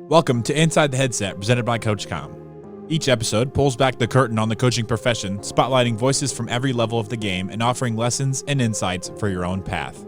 Welcome to Inside the Headset, presented by CoachComm. Each episode pulls back the curtain on the coaching profession, spotlighting voices from every level of the game and offering lessons and insights for your own path.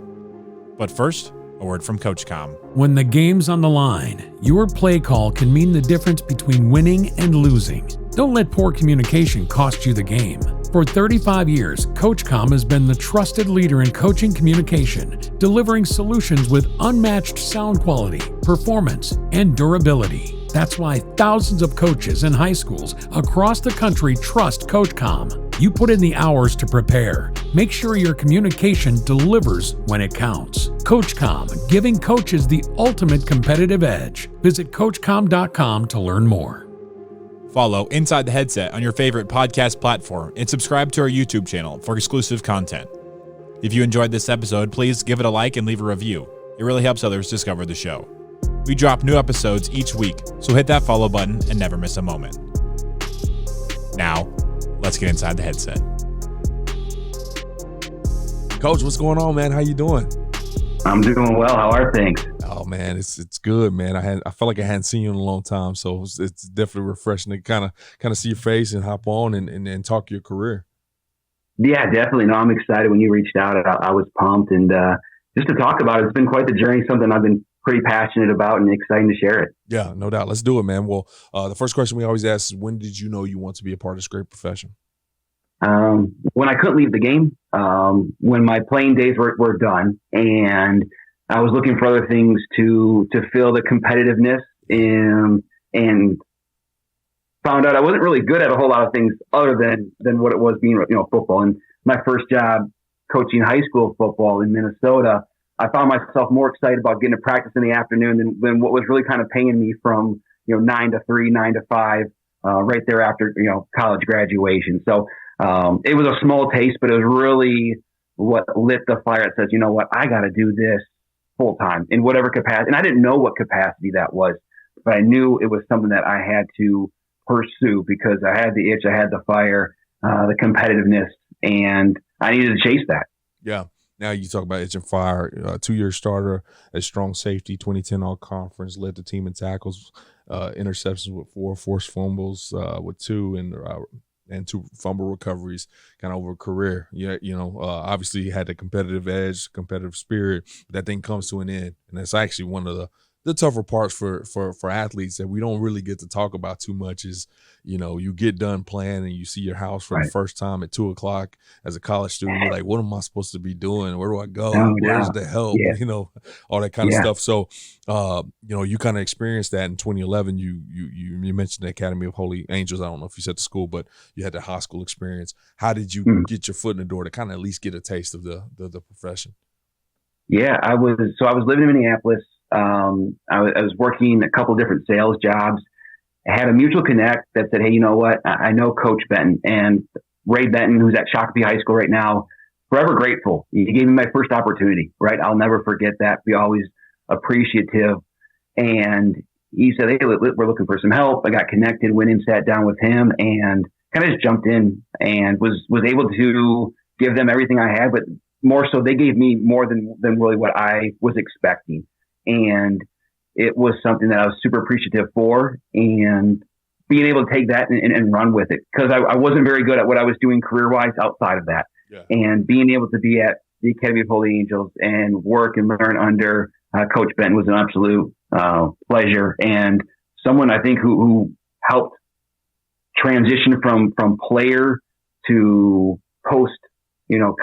But first, a word from CoachComm. When the game's on the line, your play call can mean the difference between winning and losing. Don't let poor communication cost you the game. For 35 years, CoachComm has been the trusted leader in coaching communication, delivering solutions with unmatched sound quality, performance, and durability. That's why thousands of coaches in high schools across the country trust CoachComm. You put in the hours to prepare. Make sure your communication delivers when it counts. CoachComm, giving coaches the ultimate competitive edge. Visit CoachComm.com to learn more. Follow Inside the Headset on your favorite podcast platform and subscribe to our YouTube channel for exclusive content. If you enjoyed this episode, please give it a like and leave a review. It really helps others discover the show. We drop new episodes each week, so hit that follow button and never miss a moment. Now, let's get inside the headset. Coach, what's going on, man? How you doing? I'm doing well. How are things? Oh man, it's good, man. I felt like I hadn't seen you in a long time, so it's definitely refreshing to kind of see your face and hop on and talk your career. Yeah, definitely. No, I'm excited. When you reached out, I was pumped, and just to talk about it, it's been quite the journey. Something I've been pretty passionate about and exciting to share it. Yeah, no doubt. Let's do it, man. Well, the first question we always ask is, when did you know you want to be a part of this great profession? When I couldn't leave the game, when my playing days were done, and I was looking for other things to fill the competitiveness and found out I wasn't really good at a whole lot of things other than what it was being, football. And my first job coaching high school football in Minnesota, I found myself more excited about getting to practice in the afternoon than what was really kind of paying me from, 9 to 3, 9 to 5, right there after, college graduation. So, it was a small taste, but it was really what lit the fire that says, you know what, I got to do this full time in whatever capacity. And I didn't know what capacity that was, but I knew it was something that I had to pursue because I had the itch, I had the fire, the competitiveness, and I needed to chase that. Yeah. Now you talk about itch and fire, 2-year starter at strong safety, 2010 all conference, led the team in tackles, interceptions with 4, forced fumbles with 2, and 2 fumble recoveries kind of over a career. Yeah, obviously you had the competitive edge, competitive spirit, but that thing comes to an end. And that's actually one of the tougher parts for athletes that we don't really get to talk about too much is, you get done playing and you see your house for the first time at 2:00 as a college student. You're like, what am I supposed to be doing? Where do I go? Where's the help? Yeah. All that kind of stuff. So, you kind of experienced that in 2011. You mentioned the Academy of Holy Angels. I don't know if you said the school, but you had the high school experience. How did you get your foot in the door to kind of at least get a taste of the profession? Yeah, I was living in Minneapolis. I was working a couple of different sales jobs. I had a mutual connect that said, hey, you know what? I know Coach Benton, and Ray Benton, who's at Shakopee High School right now, forever grateful. He gave me my first opportunity, right? I'll never forget that. Be always appreciative. And he said, hey, we're looking for some help. I got connected, went in, sat down with him, and kind of just jumped in and was able to give them everything I had, but more so they gave me more than really what I was expecting. And it was something that I was super appreciative for, and being able to take that and run with it. Because I wasn't very good at what I was doing career-wise outside of that. Yeah. And being able to be at the Academy of Holy Angels and work and learn under Coach Benton was an absolute pleasure. And someone I think who helped transition from player to post,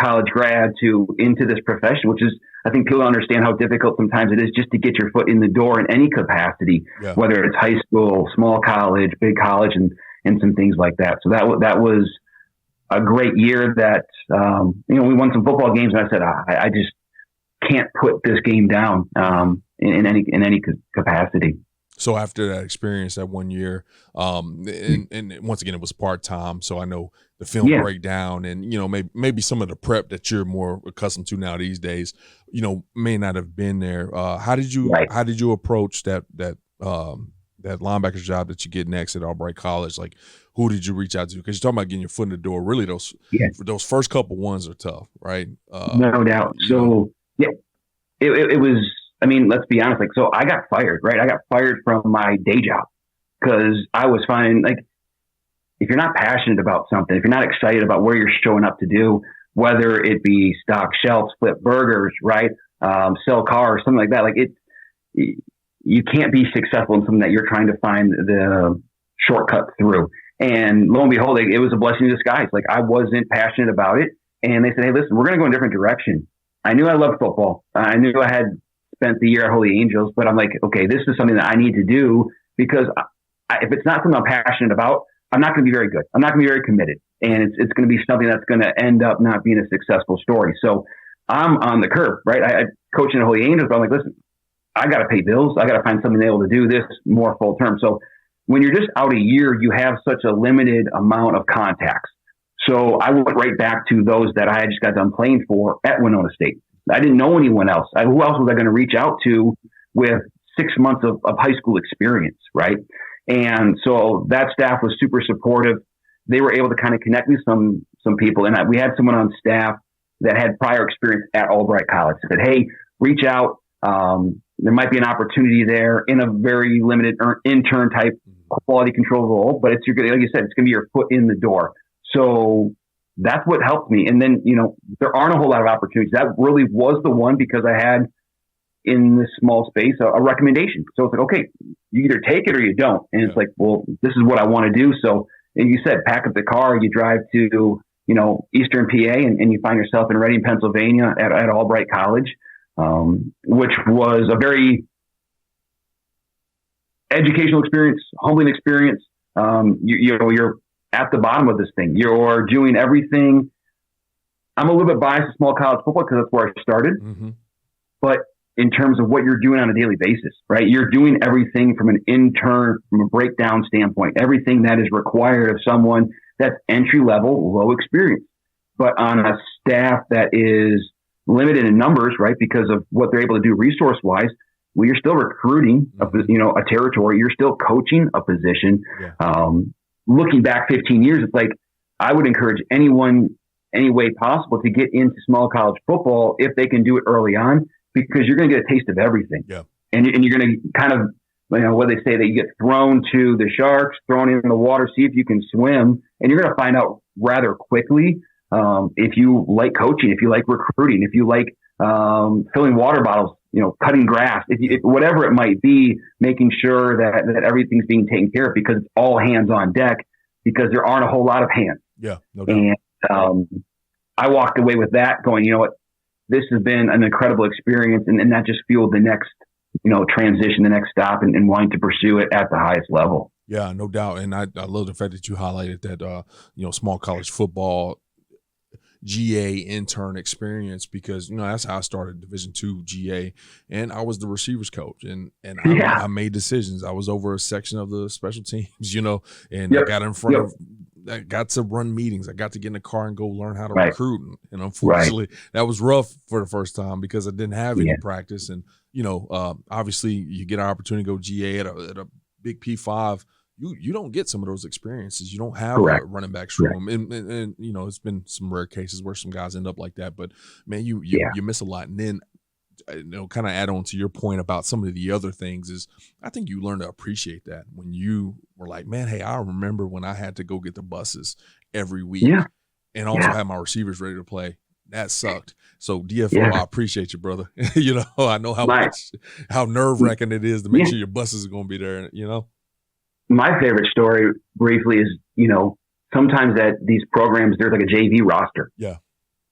college grad to into this profession, which is, I think people understand how difficult sometimes it is just to get your foot in the door in any capacity, whether it's high school, small college, big college, and some things like that. So that was a great year that, we won some football games, and I said, I just can't put this game down in any capacity. So after that experience, that 1 year, and once again, it was part-time, so I know the film breakdown and, maybe some of the prep that you're more accustomed to now these days, may not have been there. How did you approach that linebacker job that you get next at Albright College? Like, who did you reach out to? Because you're talking about getting your foot in the door. Really, those first couple ones are tough, right? No doubt. So, it was I mean, let's be honest. Like, so I got fired, right? I got fired from my day job because I was finding, like, if you're not passionate about something, if you're not excited about where you're showing up to do, whether it be stock shelves, flip burgers, right? Sell cars, something like that. Like, you can't be successful in something that you're trying to find the shortcut through. And lo and behold, it was a blessing in disguise. Like, I wasn't passionate about it. And they said, hey, listen, we're going to go in a different direction. I knew I loved football. I knew I had spent the year at Holy Angels, but I'm like, okay, this is something that I need to do because if it's not something I'm passionate about, I'm not going to be very good. I'm not going to be very committed. And it's going to be something that's going to end up not being a successful story. So I'm on the curve, right? I coaching at Holy Angels, but I'm like, listen, I got to pay bills. I got to find something able to do this more full term. So when you're just out a year, you have such a limited amount of contacts. So I went right back to those that I had just got done playing for at Winona State. I didn't know anyone else. Who else was I going to reach out to with 6 months of high school experience, right? And so that staff was super supportive. They were able to kind of connect me some people. And we had someone on staff that had prior experience at Albright College. Said, hey, reach out. There might be an opportunity there in a very limited intern type quality control role, but it's like you said, it's going to be your foot in the door. So that's what helped me. And then, there aren't a whole lot of opportunities. That really was the one because I had in this small space a recommendation. So it's like, okay, you either take it or you don't. And it's like, well, this is what I want to do. So, and you said, pack up the car, you drive to, Eastern PA and you find yourself in Reading, Pennsylvania at Albright College, which was a very educational experience, humbling experience. You're at the bottom of this thing. You're doing everything. I'm a little bit biased to small college football because that's where I started. Mm-hmm. But in terms of what you're doing on a daily basis, right? You're doing everything from an intern, from a breakdown standpoint, everything that is required of someone that's entry level, low experience, but on a staff that is limited in numbers, right? Because of what they're able to do resource wise. Well, you're still recruiting a territory. You're still coaching a position. Yeah. Looking back 15 years, it's like, I would encourage anyone, any way possible to get into small college football if they can do it early on, because you're going to get a taste of everything. Yeah. And you're going to kind of, what they say, that you get thrown to the sharks, thrown in the water, see if you can swim. And you're going to find out rather quickly if you like coaching, if you like recruiting, if you like filling water bottles, cutting grass, if whatever it might be, making sure that everything's being taken care of, because it's all hands on deck, because there aren't a whole lot of hands. Yeah, no doubt. And I walked away with that going, this has been an incredible experience, and that just fueled the next, transition, the next stop, and wanting to pursue it at the highest level. Yeah, no doubt. And I love the fact that you highlighted that, small college football GA intern experience, because that's how I started Division II GA, and I was the receivers coach, and I made decisions. I was over a section of the special teams, and yep. I got in front of. I got to run meetings. I got to get in the car and go learn how to recruit, and unfortunately, that was rough for the first time because I didn't have any practice. And obviously, you get an opportunity to go GA at a big P5. You don't get some of those experiences. You don't have a running backs room, and it's been some rare cases where some guys end up like that. But man, you miss a lot. And then kind of add on to your point about some of the other things is, I think you learn to appreciate that when you were like, man, hey, I remember when I had to go get the buses every week, and also have my receivers ready to play. That sucked. So DFO, I appreciate you, brother. I know how nerve wracking it is to make sure your buses are going to be there. My favorite story, briefly, is, sometimes at these programs, there's like a JV roster. Yeah.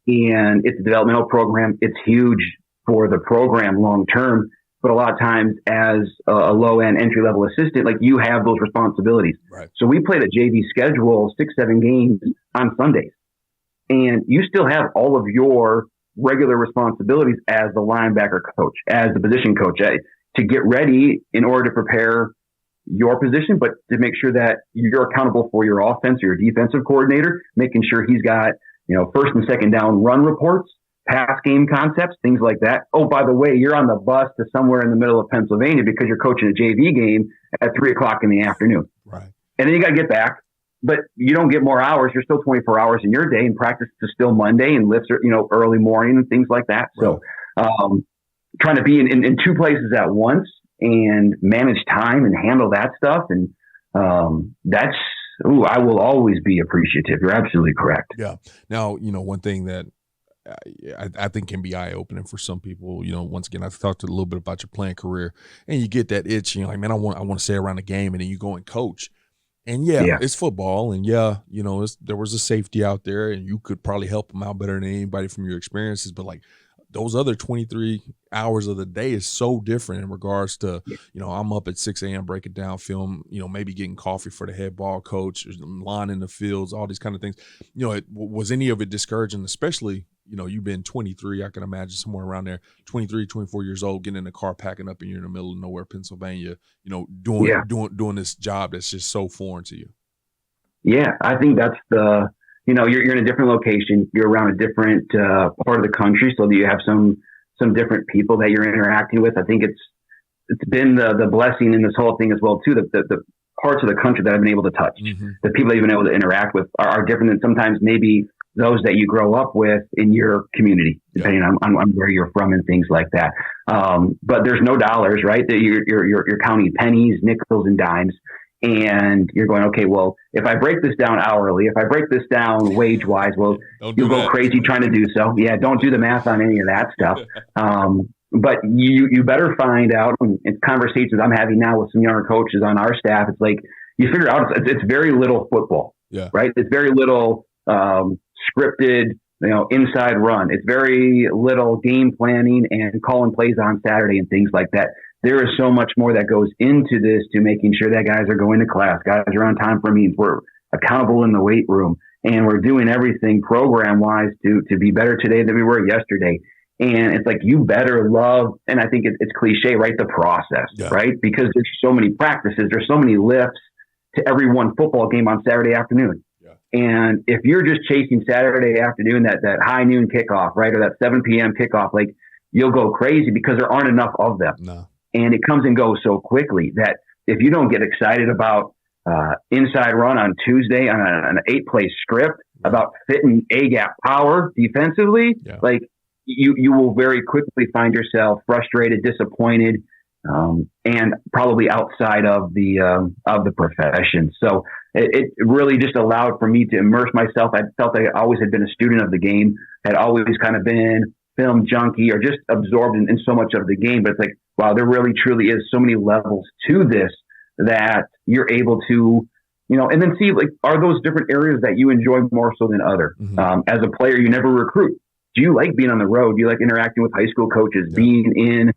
And it's a developmental program. It's huge for the program long term. But a lot of times as a low-end entry-level assistant, like, you have those responsibilities. Right. So we played a JV schedule, 6-7 games on Sundays. And you still have all of your regular responsibilities as the linebacker coach, as the position coach, to get ready in order to prepare your position, but to make sure that you're accountable for your offense or your defensive coordinator, making sure he's got, first and second down run reports, pass game concepts, things like that. Oh, by the way, you're on the bus to somewhere in the middle of Pennsylvania because you're coaching a JV game at 3:00 in the afternoon. Right. And then you got to get back, but you don't get more hours. You're still 24 hours in your day, and practice is still Monday, and lifts are, early morning and things like that. Right. So, trying to be in two places at once and manage time and handle that stuff. And I will always be appreciative. You're absolutely correct. Yeah. Now, one thing that I think can be eye-opening for some people, once again, I've talked a little bit about your playing career, and you get that itch, like, man, I want to stay around the game, and then you go and coach. And it's football, and there was a safety out there, and you could probably help them out better than anybody from your experiences. But like those other 23 hours of the day is so different in regards to, I'm up at 6 a.m. breaking down film, maybe getting coffee for the head ball coach, lining the fields, all these kind of things. Was any of it discouraging, especially, you've been 23, I can imagine somewhere around there, 23, 24 years old, getting in the car, packing up, and you're in the middle of nowhere, Pennsylvania, doing this job that's just so foreign to you. Yeah, I think that's you're in a different location. You're around a different part of the country, so that you have some different people that you're interacting with. I think it's been the blessing in this whole thing as well too. The parts of the country that I've been able to touch, the people that you've been able to interact with are different than sometimes maybe those that you grow up with in your community, depending on where you're from and things like that. But there's no dollars, right? That you're counting pennies, nickels, and dimes. And you're going, okay, well, if I break this down hourly, if I break this down wage-wise, well, you'll go crazy trying to do so. Yeah, don't do the math on any of that stuff. But you better find out, and it's conversations I'm having now with some younger coaches on our staff. It's like, you figure out it's very little football, right? It's very little scripted, inside run. It's very little game planning and calling plays on Saturday and things like that. There is so much more that goes into this to making sure that guys are going to class, guys are on time for meetings, we're accountable in the weight room, and we're doing everything program-wise to be better today than we were yesterday. And it's like, you better love, and I think it's cliche, right? The process, right? Because there's so many practices, there's so many lifts to every one football game on Saturday afternoon. And if you're just chasing Saturday afternoon, that high noon kickoff, right? Or that 7 p.m. kickoff, like, you'll go crazy because there aren't enough of them. No. And it comes and goes so quickly that if you don't get excited about inside run on Tuesday on an 8-play script, about fitting A-gap power defensively, like, you will very quickly find yourself frustrated, disappointed, and probably outside of the profession. So it really just allowed for me to immerse myself. I felt I always had been a student of the game, had always kind of been film junkie or just absorbed in so much of the game. But it's like, wow, there really truly is so many levels to this that you're able to, and then see, like, are those different areas that you enjoy more so than other? As a player, you never recruit. Do you like being on the road? Do you like interacting with high school coaches, being in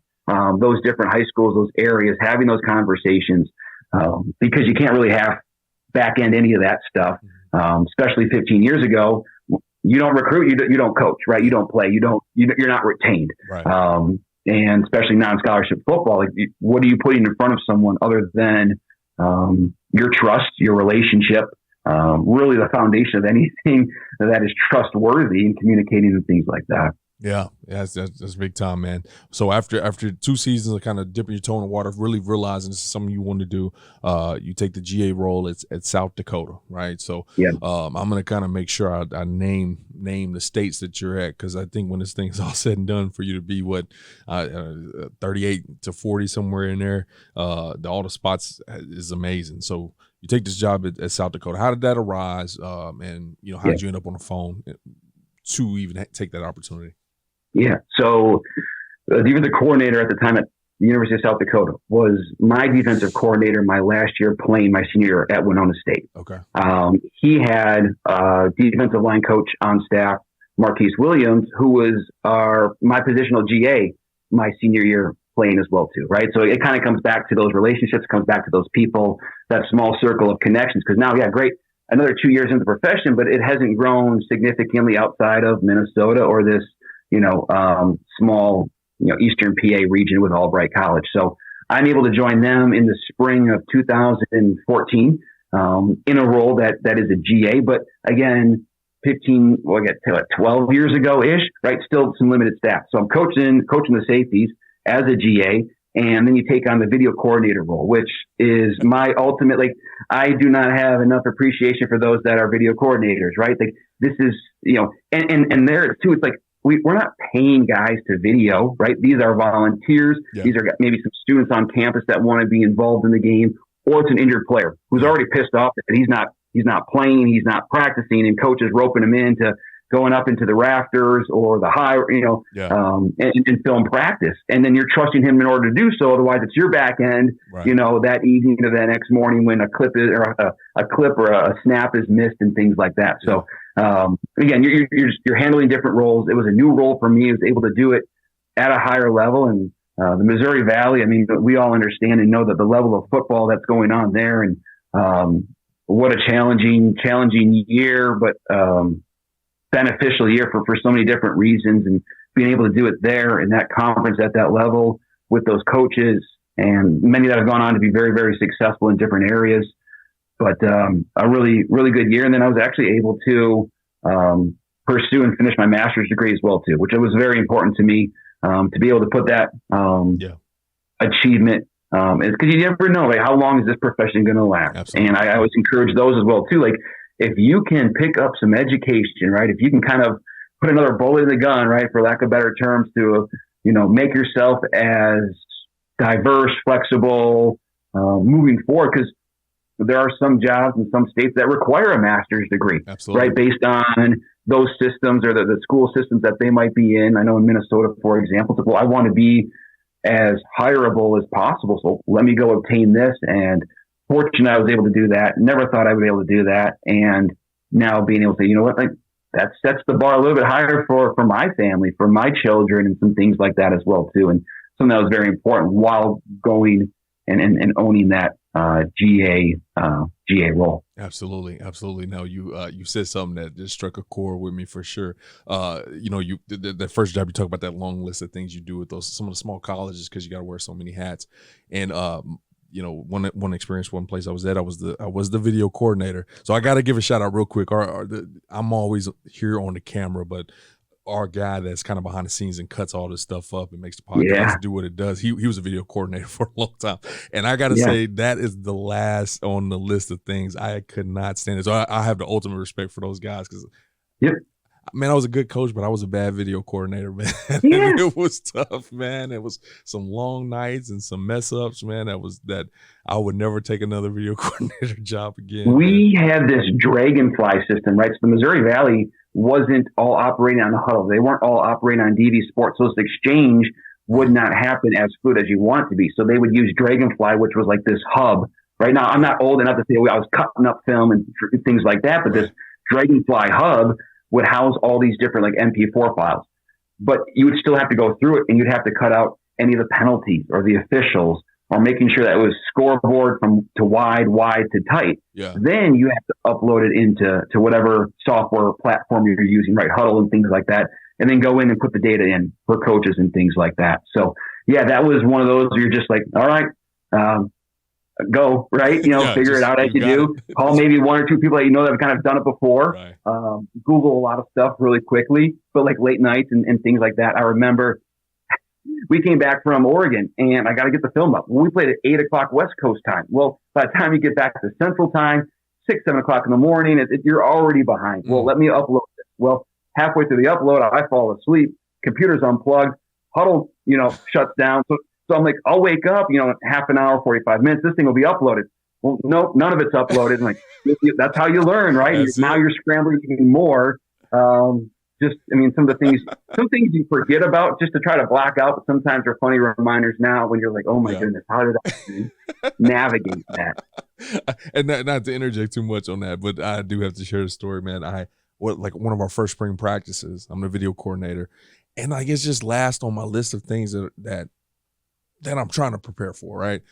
those different high schools, those areas, having those conversations? Because you can't really have back end any of that stuff, especially 15 years ago. You don't recruit, you don't coach, right? You don't play, you're not retained. Right. And especially non-scholarship football, like, what are you putting in front of someone other than your trust, your relationship, really the foundation of anything that is trustworthy in communicating and things like that. Yeah, that's big time, man. So after 2 seasons of kind of dipping your toe in the water, really realizing this is something you want to do, you take the GA role at South Dakota, right? So I'm going to kind of make sure I name the states that you're at, because I think when this thing's all said and done, for you to be 38 to 40 somewhere in there, all the spots is amazing. So you take this job at South Dakota. How did that arise? And how did you end up on the phone to even take that opportunity? Yeah. So the defensive coordinator at the time at the University of South Dakota was my defensive coordinator my last year playing my senior year at Winona State. Okay. He had a defensive line coach on staff, Marquise Williams, who was my positional GA my senior year playing as well too, right? So it kind of comes back to those relationships, comes back to those people, that small circle of connections. Because now, great, another 2 years in the profession, but it hasn't grown significantly outside of Minnesota or this, small, Eastern PA region with Albright College. So I'm able to join them in the spring of 2014 in a role that is a GA, but again, 12 years ago-ish, right? Still some limited staff. So I'm coaching the safeties as a GA, and then you take on the video coordinator role, which is my ultimate, I do not have enough appreciation for those that are video coordinators, right? Like, this is, and there too, it's like, we're not paying guys to video, right? These are volunteers. Yeah. These are maybe some students on campus that want to be involved in the game, or it's an injured player who's already pissed off that he's not playing, he's not practicing, and coach is roping him into going up into the rafters or the high, and film practice. And then you're trusting him in order to do so. Otherwise, it's your back end, right, that evening or the next morning when a clip or a snap is missed and things like that. Yeah. So, again, you're handling different roles. It was a new role for me. I was able to do it at a higher level. And the Missouri Valley, I mean, we all understand and know that the level of football that's going on there, and what a challenging year, but beneficial year for so many different reasons, and being able to do it there in that conference at that level with those coaches, and many that have gone on to be very, very successful in different areas. But a really, really good year. And then I was actually able to pursue and finish my master's degree as well too, which was very important to me, to be able to put that achievement, because you never know, like, how long is this profession going to last? Absolutely. And I always encourage those as well too. Like, if you can pick up some education, right? If you can kind of put another bullet in the gun, right, for lack of better terms, to, make yourself as diverse, flexible, moving forward, because there are some jobs in some states that require a master's degree, Absolutely. Right, based on those systems or the school systems that they might be in. I know in Minnesota, for example, I want to be as hireable as possible, so let me go obtain this. And fortunately, I was able to do that. Never thought I would be able to do that. And now being able to say, you know what, like, that sets the bar a little bit higher for my family, for my children, and some things like that as well too. And something that was very important while going and owning that GA role. Absolutely. Now you said something that just struck a chord with me for sure. The first job, you talk about that long list of things you do with some of the small colleges, because you got to wear so many hats. And one experience, one place I was at, I was the video coordinator. So I got to give a shout out real quick. I'm always here on the camera, but our guy that's kind of behind the scenes and cuts all this stuff up and makes the podcast do what it does. He was a video coordinator for a long time. And I got to say, that is the last on the list of things I could not stand it. So I have the ultimate respect for those guys, because man, I was a good coach, but I was a bad video coordinator, man. Yeah. It was tough, man. It was some long nights and some mess ups, man. That I would never take another video coordinator job again. We had this dragonfly system, right? So the Missouri Valley wasn't all operating on the huddle. They weren't all operating on DV Sports. So this exchange would not happen as fluid as you want it to be. So they would use Dragonfly, which was like this hub. Right now, I'm not old enough to say I was cutting up film and things like that, but this Dragonfly hub would house all these different like MP4 files. But you would still have to go through it, and you'd have to cut out any of the penalties or the officials, or making sure that it was scoreboard from to wide to tight. Yeah. Then you have to upload it into whatever software platform you're using, right? Huddle and things like that. And then go in and put the data in for coaches and things like that. So that was one of those where you're just like, all right, go, right? Figure it out as you do. Call maybe one or two people that that have kind of done it before. Right. Google a lot of stuff really quickly, but like late nights and things like that. I remember we came back from Oregon, and I got to get the film up. We played at 8 o'clock West Coast time. Well, by the time you get back to Central time, 6, 7 o'clock in the morning, you're already behind. Well, let me upload it. Well, halfway through the upload, I fall asleep. Computer's unplugged. Huddle, shuts down. So I'm like, I'll wake up, half an hour, 45 minutes. This thing will be uploaded. Well, nope, none of it's uploaded. I'm like, that's how you learn, right? Now you're scrambling even more. Some things you forget about just to try to block out, but sometimes they're funny reminders now when you're like, oh my goodness, how did I navigate that? And not to interject too much on that, but I do have to share the story, man. One of our first spring practices, I'm the video coordinator, and it's just last on my list of things that I'm trying to prepare for, right?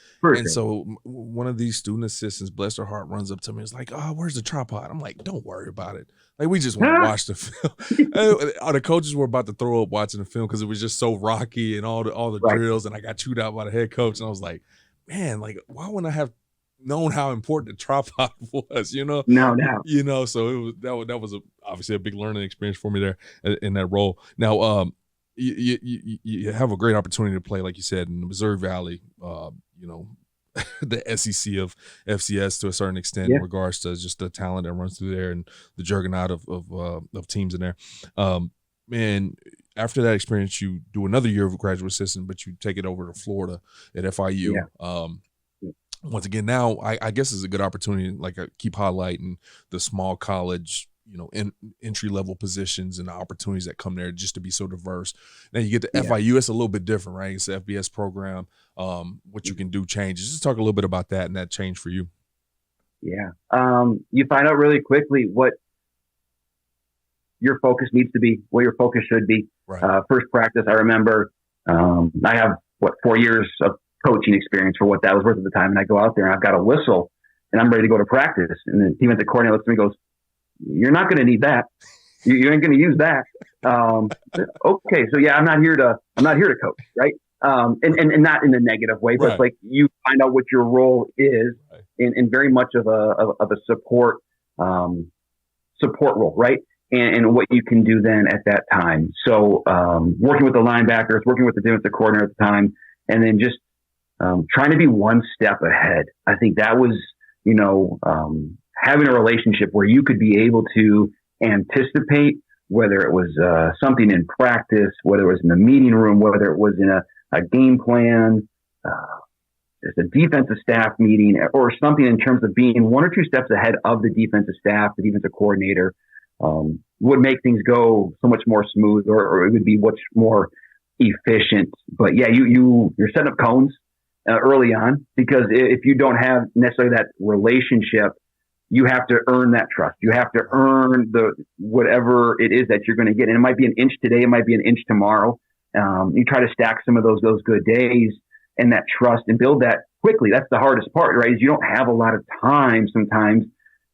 So one of these student assistants, bless her heart, runs up to me. It's like, oh, where's the tripod? I'm like, don't worry about it. Like, we just want to watch the film. The coaches were about to throw up watching the film because it was just so rocky and all the drills, and I got chewed out by the head coach. And I was like, man, like, why wouldn't I have known how important the tripod was, No. So that was obviously a big learning experience for me there in that role. Now, you have a great opportunity to play, like you said, in the Missouri Valley, the SEC of FCS to a certain extent in regards to just the talent that runs through there and the juggernaut of teams in there. Man, after that experience, you do another year of graduate assistant, but you take it over to Florida at FIU. Yeah. Once again, now I guess it's a good opportunity. Like I keep highlighting the small college, entry level positions and the opportunities that come there just to be so diverse. Now you get to FIU, it's a little bit different, right? It's the FBS program. What you can do changes. Just talk a little bit about that and that change for you. Yeah. You find out really quickly what your focus needs to be, what your focus should be. Right. First practice, I remember, I have 4 years of coaching experience for what that was worth at the time. And I go out there and I've got a whistle and I'm ready to go to practice. And the defensive coordinator looks at me and goes, "You're not going to need that. You ain't going to use that." Okay. So yeah, I'm not here to coach. Right. And not in a negative way, but it's like you find out what your role is in very much of a support role. Right. And what you can do then at that time. So, working with the linebackers, working with the defensive coordinator at the time, and then just, trying to be one step ahead. I think that was, having a relationship where you could be able to anticipate whether it was, something in practice, whether it was in the meeting room, whether it was in a game plan, it's a defensive staff meeting or something in terms of being one or two steps ahead of the defensive staff, the defensive coordinator, would make things go so much more smooth or it would be much more efficient. But yeah, you're setting up cones early on because if you don't have necessarily that relationship, you have to earn that trust. You have to earn whatever it is that you're going to get. And it might be an inch today. It might be an inch tomorrow. You try to stack some of those good days and that trust and build that quickly. That's the hardest part, right? Is you don't have a lot of time sometimes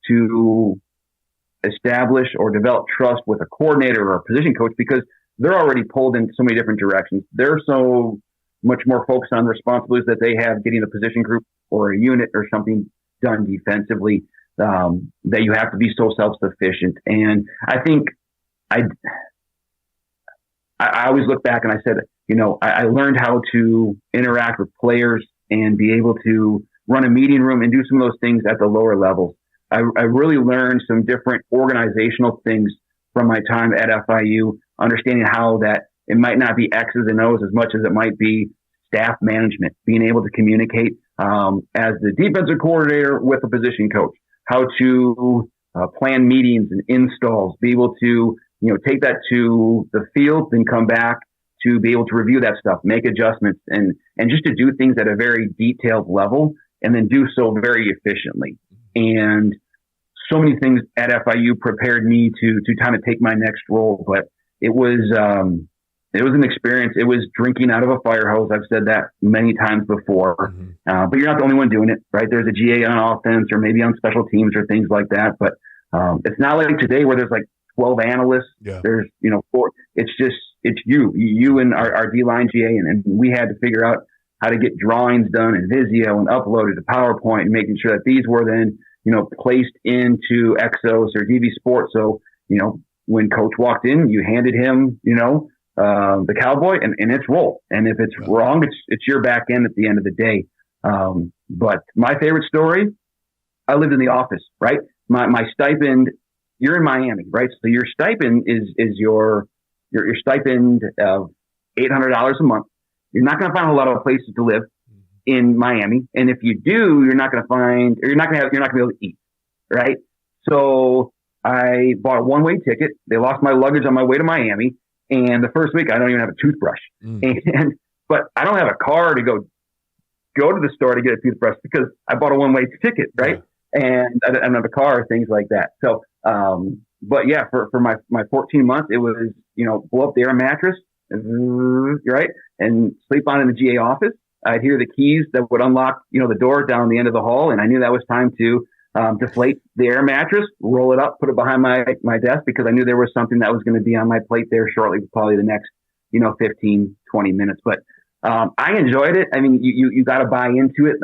to establish or develop trust with a coordinator or a position coach because they're already pulled in so many different directions. They're so much more focused on the responsibilities that they have getting a position group or a unit or something done defensively, that you have to be so self-sufficient. And I think I always look back and I said, I learned how to interact with players and be able to run a meeting room and do some of those things at the lower levels. I really learned some different organizational things from my time at FIU, understanding how that it might not be X's and O's as much as it might be staff management, being able to communicate as the defensive coordinator with a position coach, how to plan meetings and installs, be able to take that to the field, then come back to be able to review that stuff, make adjustments, and just to do things at a very detailed level and then do so very efficiently. And so many things at FIU prepared me to kind of take my next role, but it was an experience. It was drinking out of a fire hose. I've said that many times before, but you're not the only one doing it, right? There's a GA on offense or maybe on special teams or things like that. But it's not like today where there's like 12 analysts. Yeah. There's, 4. It's you and our D-line GA. And we had to figure out how to get drawings done in Visio and uploaded to PowerPoint and making sure that these were then, placed into Exos or DB Sports. So, when coach walked in, you handed him, the cowboy and it's roll. And if it's wrong, it's your back end at the end of the day. But my favorite story, I lived in the office, right? My stipend, you're in Miami, right? So your stipend is your stipend of $800 a month. You're not going to find a lot of places to live in Miami. And if you do, you're not going to be able to eat, right? So I bought a one-way ticket. They lost my luggage on my way to Miami. And the first week, I don't even have a toothbrush. But I don't have a car to go to the store to get a toothbrush because I bought a one-way ticket, right? Yeah. And I don't have a car or things like that. So, but yeah, for my 14 months, it was, blow up the air mattress, right? And sleep on in the GA office. I'd hear the keys that would unlock, the door down the end of the hall. And I knew that was time to deflate the air mattress, roll it up, put it behind my desk because I knew there was something that was going to be on my plate there shortly, probably the next, 15, 20 minutes. But I enjoyed it. I mean, you got to buy into it.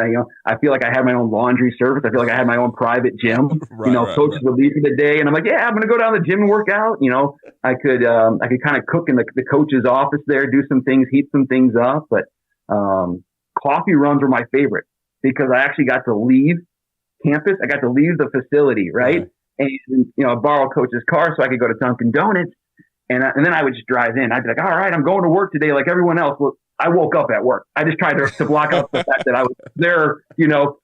I feel like I had my own laundry service. I feel like I had my own private gym. Coaches would leave for the day, and I'm like, yeah, I'm going to go down to the gym and work out. I could kind of cook in the coach's office there, do some things, heat some things up. But coffee runs were my favorite because I actually got to leave campus. I got to leave the facility, right? And, I borrow coach's car so I could go to Dunkin' Donuts And then I would just drive in. I'd be like, all right, I'm going to work today like everyone else. Well, I woke up at work. I just tried to block out the fact that I was there,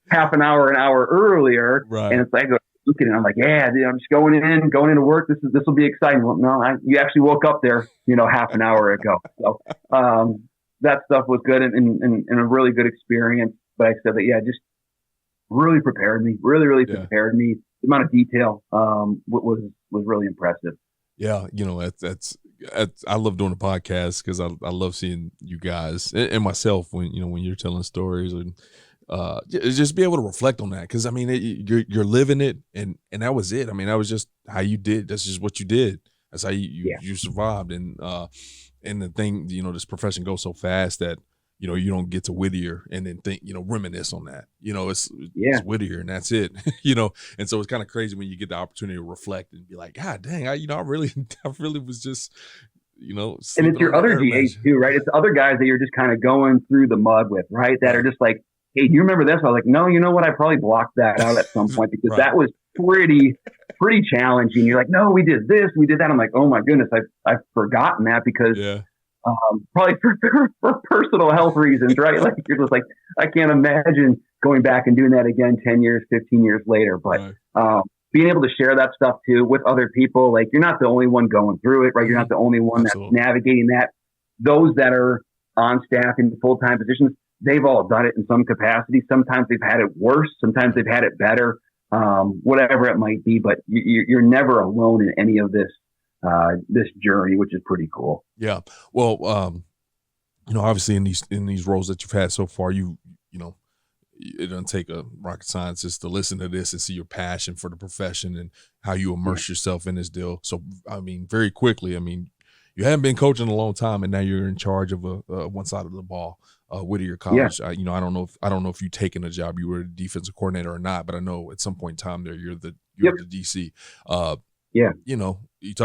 half an hour earlier. Right. And it's like, I go looking and I'm like, yeah, dude, I'm just going into work. This will be exciting. Well, no, you actually woke up there, half an hour ago. So that stuff was good and a really good experience. But I said that, just really prepared me, really prepared me. The amount of detail was really impressive. Yeah, that's I love doing the podcast because I love seeing you guys and myself when you're telling stories and just be able to reflect on that because I mean you're living it and that was it. I mean that was just how you did. That's just what you did. That's how you survived and the thing this profession goes so fast that you don't get to Whittier and then think, reminisce on that. It's Whittier and that's it. And so it's kind of crazy when you get the opportunity to reflect and be like, God dang, I really was just, and it's your other GAs too, right? It's other guys that you're just kind of going through the mud with, right? That are just like, hey, do you remember this? I was like, no, you know what? I probably blocked that out at some point because that was pretty challenging. You're like, no, we did this, we did that. I'm like, oh my goodness, I've forgotten that because probably for personal health reasons, right? Like you're just like, I can't imagine going back and doing that again 10 years, 15 years later. But being able to share that stuff too with other people, like you're not the only one going through it, right? You're not the only one that's navigating that. Those that are on staff in full-time positions, they've all done it in some capacity. Sometimes they've had it worse. Sometimes they've had it better, whatever it might be. But you're never alone in any of this journey, which is pretty cool. Yeah. Well, obviously in these roles that you've had so far, it doesn't take a rocket scientist to listen to this and see your passion for the profession and how you immerse yourself in this deal. So, I mean, very quickly, I mean, you haven't been coaching a long time and now you're in charge of one side of the ball, Whittier College. I don't know if you've taken a job, you were a defensive coordinator or not, but I know at some point in time there, you're the DC. You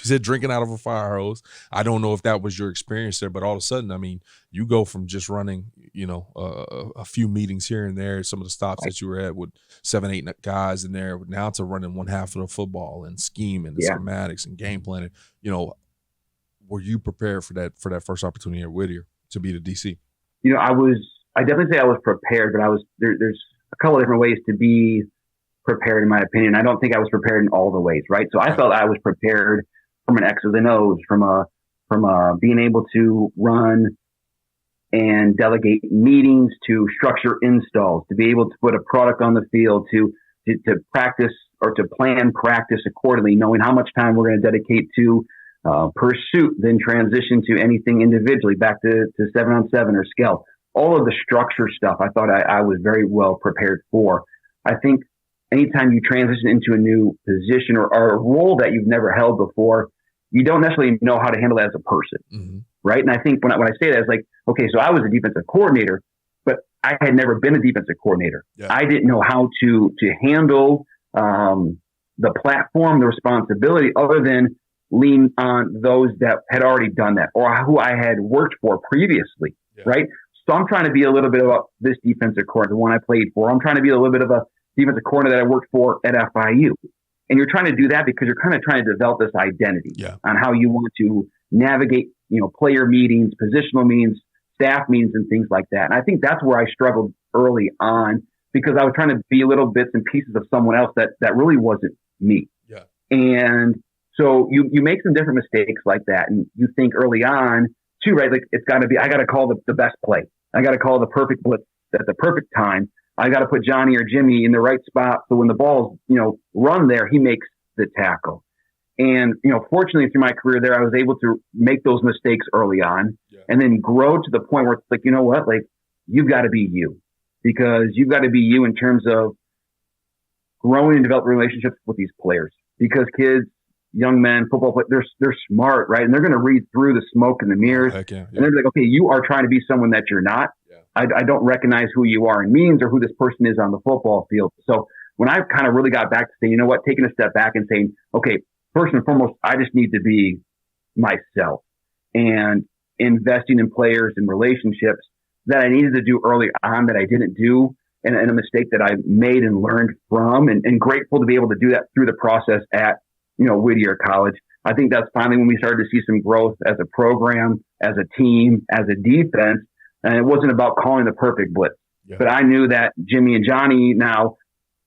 said drinking out of a fire hose. I don't know if that was your experience there, but all of a sudden, I mean, you go from just running, a few meetings here and there, some of the stops that you were at with 7-8 guys in there, now to running one half of the football and scheme and the schematics and game planning. Were you prepared for that first opportunity at Whittier to be the DC? I definitely say I was prepared, but there's a couple of different ways to be prepared, in my opinion. I don't think I was prepared in all the ways, right? So I felt I was prepared from an X's and O's, from being able to run and delegate meetings, to structure installs, to be able to put a product on the field, to practice or to plan practice accordingly, knowing how much time we're going to dedicate to pursuit, then transition to anything individually, back to 7-on-7 or scale. All of the structure stuff, I thought I was very well prepared for. I think anytime you transition into a new position or a role that you've never held before, you don't necessarily know how to handle that as a person, right? And I think when I say that, it's like, okay, so I was a defensive coordinator, but I had never been a defensive coordinator. Yeah. I didn't know how to handle the platform, the responsibility, other than lean on those that had already done that or who I had worked for previously, right? So I'm trying to be a little bit of this defensive coordinator, the one I played for. I'm trying to be a little bit of a defensive coordinator that I worked for at FIU. And you're trying to do that because you're kind of trying to develop this identity on how you want to navigate, player meetings, positional meetings, staff meetings, and things like that. And I think that's where I struggled early on because I was trying to be little bits and pieces of someone else that really wasn't me. Yeah. And so you make some different mistakes like that. And you think early on too, right? Like I got to call the best play. I got to call the perfect blitz at the perfect time. I got to put Johnny or Jimmy in the right spot. So when the ball's, run there, he makes the tackle. And, fortunately through my career there, I was able to make those mistakes early on and then grow to the point where it's like, you know what, like you've got to be you, because you've got to be you in terms of growing and developing relationships with these players, because kids, young men, football players, they're smart, right? And they're going to read through the smoke and the mirrors. And they're like, okay, you are trying to be someone that you're not. I don't recognize who you are in meetings or who this person is on the football field. So when I kind of really got back to saying, you know what, taking a step back and saying, okay, first and foremost, I just need to be myself, and investing in players and relationships that I needed to do early on that I didn't do, and a mistake that I made and learned from, and grateful to be able to do that through the process at, Whittier College. I think that's finally when we started to see some growth as a program, as a team, as a defense. And it wasn't about calling the perfect blitz. Yeah. But I knew that Jimmy and Johnny now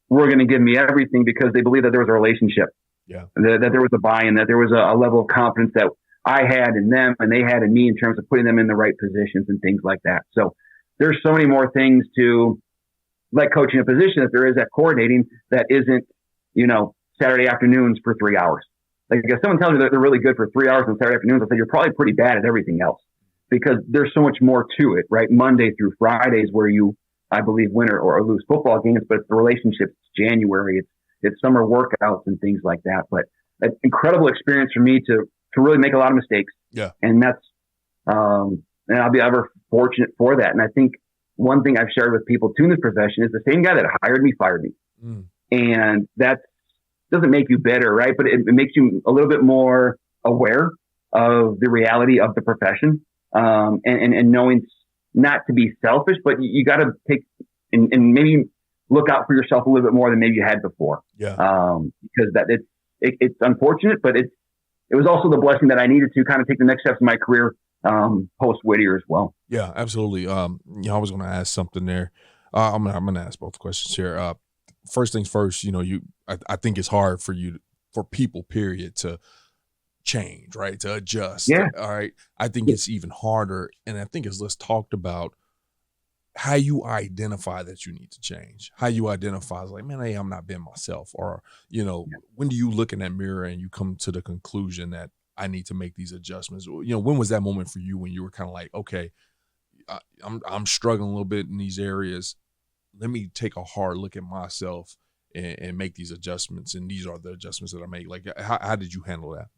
were going to give me everything because they believed that there was a relationship, that there was a buy-in, that there was a level of confidence that I had in them and they had in me in terms of putting them in the right positions and things like that. So there's so many more things to like coaching a position that there is at coordinating that isn't, Saturday afternoons for 3 hours. Like if someone tells you that they're really good for 3 hours on Saturday afternoons, I say you're probably pretty bad at everything else because there's so much more to it, right? Monday through Fridays where you, I believe, win or lose football games, but it's the relationships. It's January. It's summer workouts and things like that. But an incredible experience for me to really make a lot of mistakes. Yeah. And that's, and I'll be ever fortunate for that. And I think one thing I've shared with people too in this profession is the same guy that hired me fired me. And that doesn't make you better, right? But it makes you a little bit more aware of the reality of the profession, and knowing not to be selfish, but you got to take and maybe look out for yourself a little bit more than maybe you had before. Yeah. Because that it's unfortunate, but it was also the blessing that I needed to kind of take the next steps in my career post Whittier as well. Yeah, absolutely. I was going to ask something there. I'm going to ask both questions here. First things first, I think it's hard for people, period, to change, right? To adjust. Yeah. All right. I think it's even harder. And I think it's less talked about how you identify that you need to change, how you identify like, man, hey, I'm not being myself. Or, when do you look in that mirror and you come to the conclusion that I need to make these adjustments? When was that moment for you when you were kind of like, okay, I'm struggling a little bit in these areas. Let me take a hard look at myself and make these adjustments. And these are the adjustments that I make. Like, how did you handle that?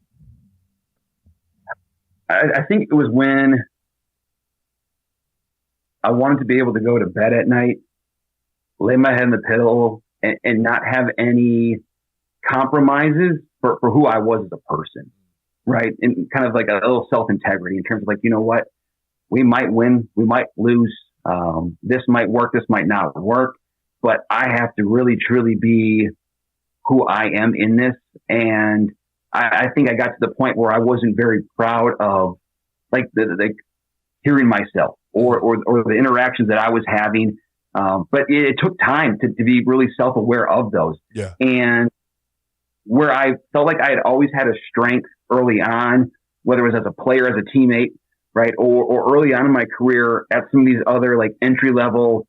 I think it was when I wanted to be able to go to bed at night, lay my head in the pillow and not have any compromises for who I was as a person. Right. And kind of like a little self-integrity in terms of like, you know what, we might win, we might lose. This might work, this might not work, but I have to really, truly be who I am in this. And I think I got to the point where I wasn't very proud of like the hearing myself or the interactions that I was having. But it took time to be really self-aware of those. Yeah. And where I felt like I had always had a strength early on, whether it was as a player, as a teammate, right? Or early on in my career at some of these other like entry level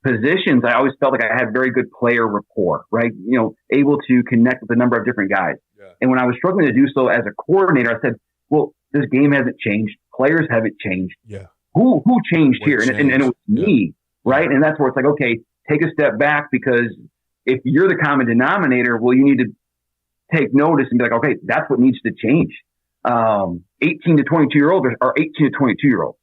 positions, I always felt like I had very good player rapport, right? Able to connect with a number of different guys. Yeah. And when I was struggling to do so as a coordinator, I said, well, this game hasn't changed. Players haven't changed. Yeah. Who changed here? Changed? And it was me, right? And that's where it's like, okay, take a step back because if you're the common denominator, well, you need to take notice and be like, okay, that's what needs to change. 18 to 22-year-olds are 18 to 22-year-olds,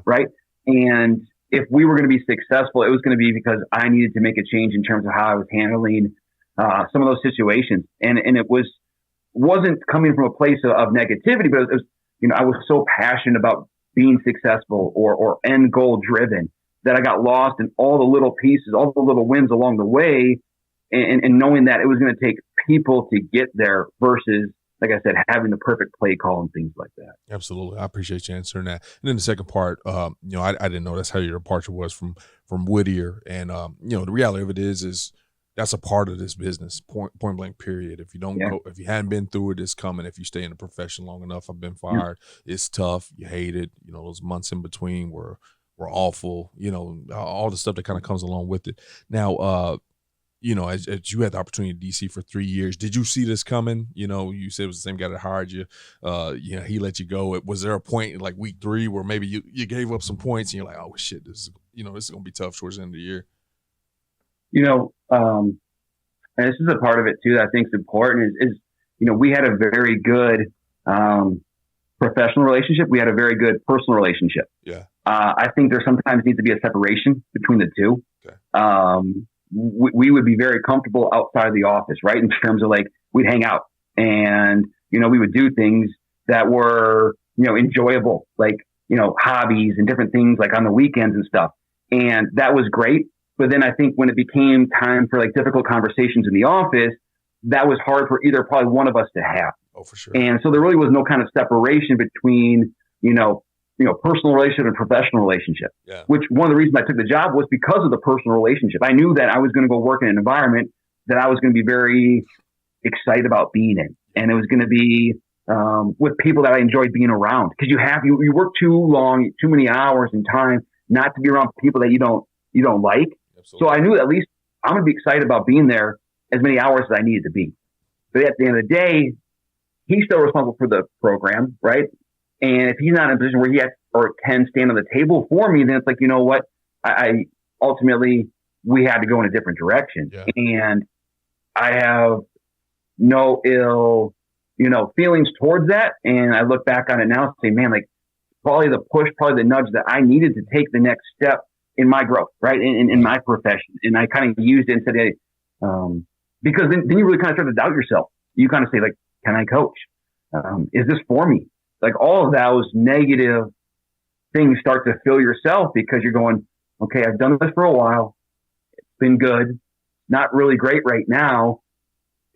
right? And if we were going to be successful, it was going to be because I needed to make a change in terms of how I was handling some of those situations. And it wasn't coming from a place of negativity, but it was, I was so passionate about being successful or end goal driven that I got lost in all the little pieces, all the little wins along the way, and knowing that it was going to take people to get there versus, like I said, having the perfect play call and things like that. Absolutely. I appreciate you answering that. And then the second part, I didn't know that's how your departure was from Whittier. And, the reality of it is that's a part of this business, point blank period. If you don't go, if you hadn't been through it, it's coming. If you stay in the profession long enough, I've been fired. It's tough. You hate it. Those months in between were awful, all the stuff that kind of comes along with it. Now, as you had the opportunity in DC for 3 years, did you see this coming? You said it was the same guy that hired you. He let you go. Was there a point in like week 3 where maybe you gave up some points and you're like, oh shit, this is going to be tough towards the end of the year? And this is a part of it too that I think is important is we had a very good professional relationship. We had a very good personal relationship. Yeah. I think there sometimes needs to be a separation between the two. Okay. We would be very comfortable outside of the office, right? In terms of like, we'd hang out and, we would do things that were, enjoyable, like, hobbies and different things like on the weekends and stuff. And that was great. But then I think when it became time for like difficult conversations in the office, that was hard for either probably one of us to have. Oh, for sure. And so there really was no kind of separation between, personal relationship and professional relationship, which one of the reasons I took the job was because of the personal relationship. I knew that I was going to go work in an environment that I was going to be very excited about being in. And it was going to be with people that I enjoyed being around, because you work too many hours and time not to be around people that you don't like. Absolutely. So I knew at least I'm going to be excited about being there as many hours as I needed to be. But at the end of the day, he's still responsible for the program, right? And if he's not in a position where he has or can stand on the table for me, then it's like, you know what? I ultimately, we had to go in a different direction. Yeah. And I have no ill, feelings towards that. And I look back on it now and say, man, like probably the push, probably the nudge that I needed to take the next step in my growth, right? In my profession. And I kind of used it and said, hey, because then you really kind of start to doubt yourself. You kind of say, like, can I coach? Is this for me? Like all of those negative things start to fill yourself because you're going, okay, I've done this for a while. It's been good. Not really great right now.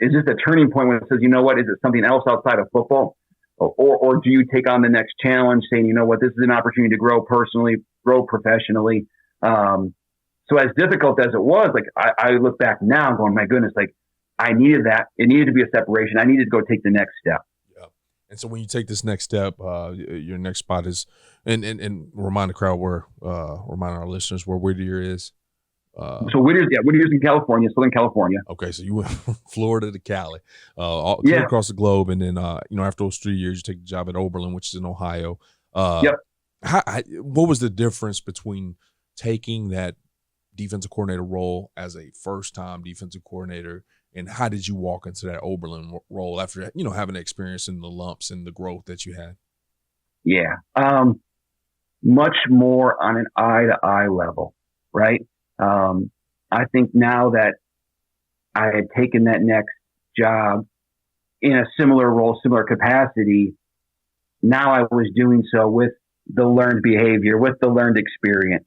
Is this a turning point when it says, you know what, is it something else outside of football? Or do you take on the next challenge saying, you know what, this is an opportunity to grow personally, grow professionally. So as difficult as it was, like I look back now going, my goodness, like I needed that. It needed to be a separation. I needed to go take the next step. Yeah. And so when you take this next step, your next spot is, and remind the crowd remind our listeners where Whittier is. So Whittier's in California, Southern California. Okay, so you went from Florida to Cali, clear across the globe, and then after those 3 years, you take the job at Oberlin, which is in Ohio. Yep. What was the difference between taking that defensive coordinator role as a first-time defensive coordinator, and how did you walk into that Oberlin role after having the experience and the lumps and the growth that you had? Yeah, much more on an eye-to-eye level, right? I think now that I had taken that next job in a similar role, similar capacity, now I was doing so with the learned behavior, with the learned experience.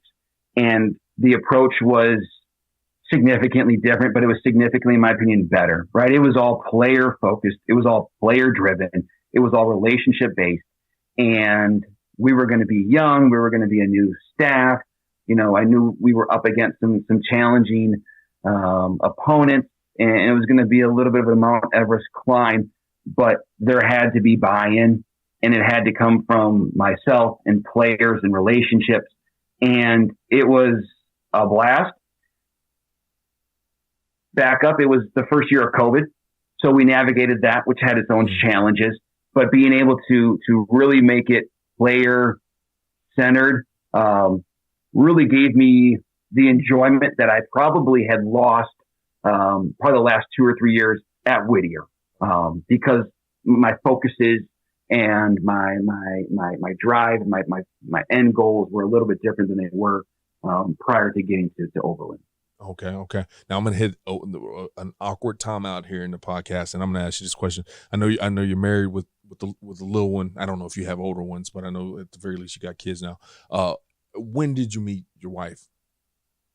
And the approach was significantly different, but it was significantly, in my opinion, better, right? It was all player focused. It was all player driven. It was all relationship based. And we were going to be young. We were going to be a new staff. I knew we were up against some challenging opponents, and it was going to be a little bit of a Mount Everest climb, but there had to be buy-in, and it had to come from myself and players and relationships, and it was a blast. Back up, it was the first year of COVID, so we navigated that, which had its own challenges, but being able to really make it player-centered really gave me the enjoyment that I probably had lost probably the last 2 or 3 years at Whittier, because my focuses and my drive, my end goals were a little bit different than they were prior to getting to Oberlin. Okay. Now I'm gonna hit an awkward timeout here in the podcast, and I'm gonna ask you this question. I know you're married with the little one. I don't know if you have older ones, but I know at the very least you got kids now. When did you meet your wife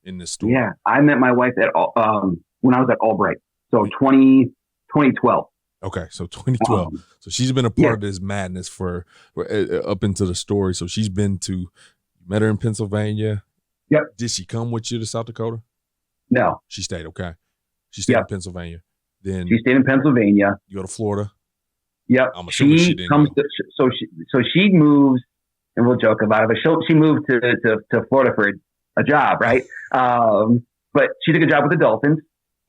in this story? Yeah, I met my wife when I was at Albright, so 2012. Okay, so 2012. So she's been a part of this madness for up into the story. So she's been you met her in Pennsylvania. Yep. Did she come with you to South Dakota? No. She stayed, okay. She stayed in Pennsylvania. Then she stayed in Pennsylvania. You go to Florida? Yep. I'm assuming she didn't go. So she moves, and we'll joke about it, but she moved to Florida for a job, right? But she took a job with the Dolphins,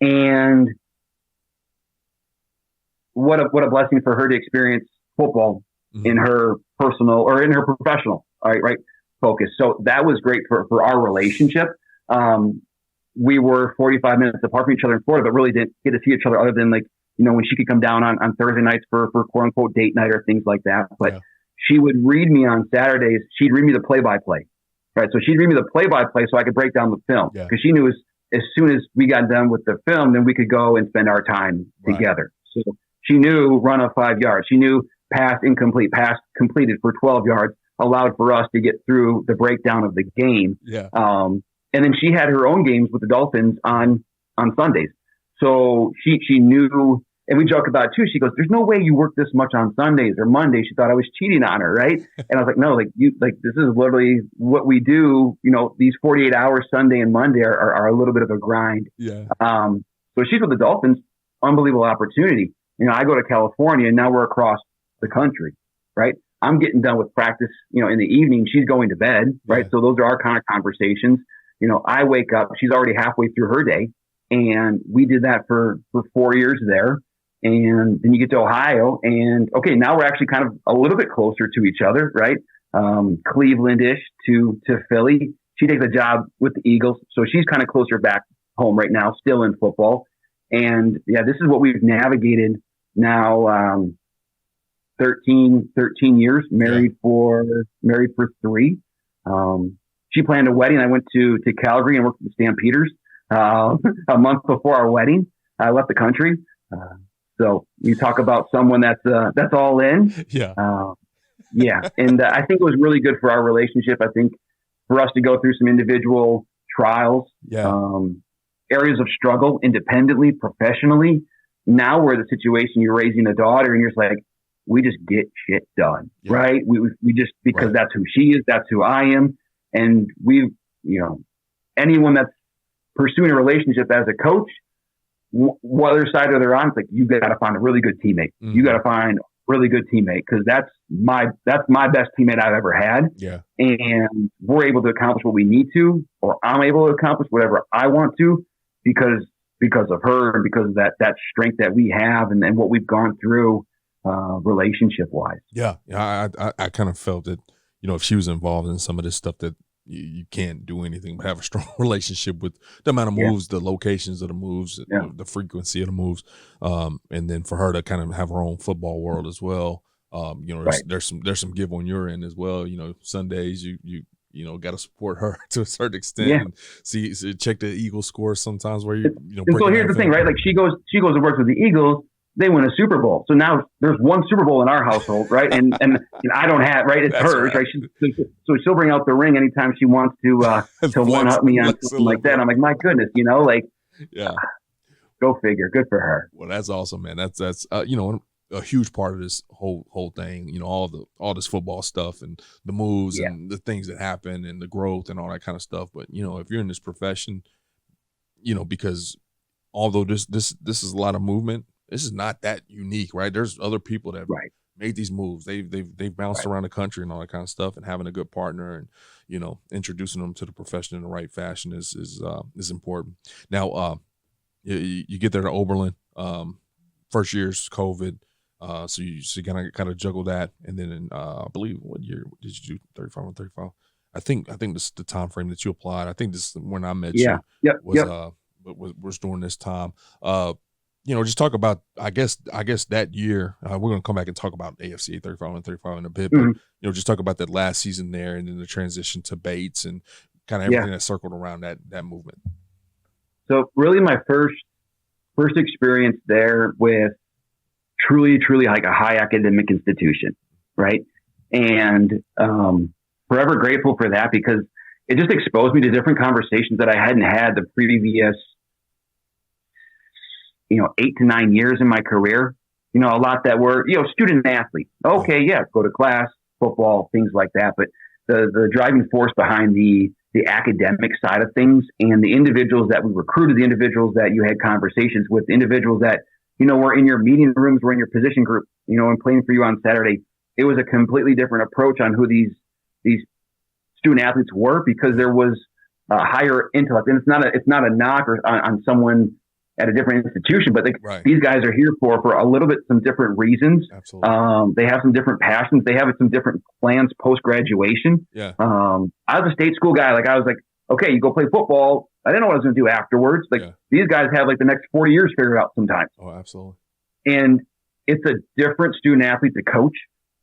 and what a blessing for her to experience football in her personal or in her professional, right, focus. So that was great for our relationship. We were 45 minutes apart from each other in Florida, but really didn't get to see each other other than when she could come down on Thursday nights for quote unquote date night or things like that. But she would read me on Saturdays. She'd read me the play-by-play, right? So she'd read me the play-by-play so I could break down the film, because she knew as soon as we got done with the film, then we could go and spend our time together. So she knew run of 5 yards. She knew pass incomplete, pass completed for 12 yards, allowed for us to get through the breakdown of the game. And then she had her own games with the Dolphins on Sundays. So she knew And we joke about it too. She goes, "There's no way you work this much on Sundays or Mondays." She thought I was cheating on her, right? And I was like, "No, this is literally what we do. These 48 hours Sunday and Monday are a little bit of a grind." Yeah. So she's with the Dolphins, unbelievable opportunity. I go to California and now we're across the country, right? I'm getting done with practice, in the evening. She's going to bed, right? Yeah. So those are our kind of conversations. I wake up, she's already halfway through her day. And we did that for 4 years there. And then you get to Ohio and okay, now we're actually kind of a little bit closer to each other, right? Cleveland-ish to Philly. She takes a job with the Eagles. So she's kind of closer back home right now, still in football. And yeah, this is what we've navigated now, 13 years, married for 3. She planned a wedding. I went to Calgary and worked with the Stampeders a month before our wedding. I left the country. So you talk about someone that's all in. Yeah. Yeah. And I think it was really good for our relationship. I think for us to go through some individual trials, areas of struggle independently, professionally. Now we're in the situation you're raising a daughter and you're just like, we just get shit done, right? We just, because that's who she is, that's who I am. And anyone that's pursuing a relationship as a coach, whether side or they're on, it's like, you got to find a really good teammate. Mm-hmm. You got to find a really good teammate because that's my best teammate I've ever had. Yeah. And we're able to accomplish what we need to, or I'm able to accomplish whatever I want to because of her and because of that strength that we have and what we've gone through relationship wise. Yeah. I kind of felt that, if she was involved in some of this stuff that you can't do anything but have a strong relationship with the amount of moves, the locations of the moves, the frequency of the moves. And then for her to kind of have her own football world as well. There's some give on your end as well. Sundays you got to support her to a certain extent and see check the Eagles score sometimes where so here's the thing, right? Like she goes and works with the Eagles. They win a Super Bowl. So now there's one Super Bowl in our household, right? And I don't have, right? It's hers, right? So she'll bring out the ring anytime she wants to one up me on something like that. I'm like, my goodness, go figure. Good for her. Well, that's awesome, man. That's a huge part of this whole thing. All this football stuff and the moves and the things that happen and the growth and all that kind of stuff. But if you're in this profession, because although this is a lot of movement. This is not that unique, right? There's other people that have made these moves. They've bounced around the country and all that kind of stuff, and having a good partner and introducing them to the profession in the right fashion is important. Now, you get there to Oberlin, first year's COVID, so you kind of juggle that, and then I believe what year did you do 35 on 35? I think this is the time frame that you applied. I think this is when I met you. Was during this time. Just talk about, I guess that year, we're going to come back and talk about AFC 35 and 35 in a bit, but, just talk about that last season there and then the transition to Bates and kind of everything that circled around that movement. So really my first experience there with truly like a high academic institution, right? And forever grateful for that because it just exposed me to different conversations that I hadn't had the previous 8 to 9 years in my career, a lot that were, student athletes. Okay. Yeah. Go to class, football, things like that. But the driving force behind the academic side of things and the individuals that we recruited, the individuals that you had conversations with, the individuals that, were in your meeting rooms, were in your position group, and playing for you on Saturday. It was a completely different approach on who these student athletes were because there was a higher intellect. And it's not a knock on someone at a different institution, but these guys are here for a little bit, some different reasons. Absolutely. They have some different passions. They have some different plans post-graduation. Yeah. I was a state school guy. Like I was like, okay, you go play football. I didn't know what I was going to do afterwards. These guys have the next 40 years figured out sometimes. Oh, absolutely. And it's a different student athlete to coach.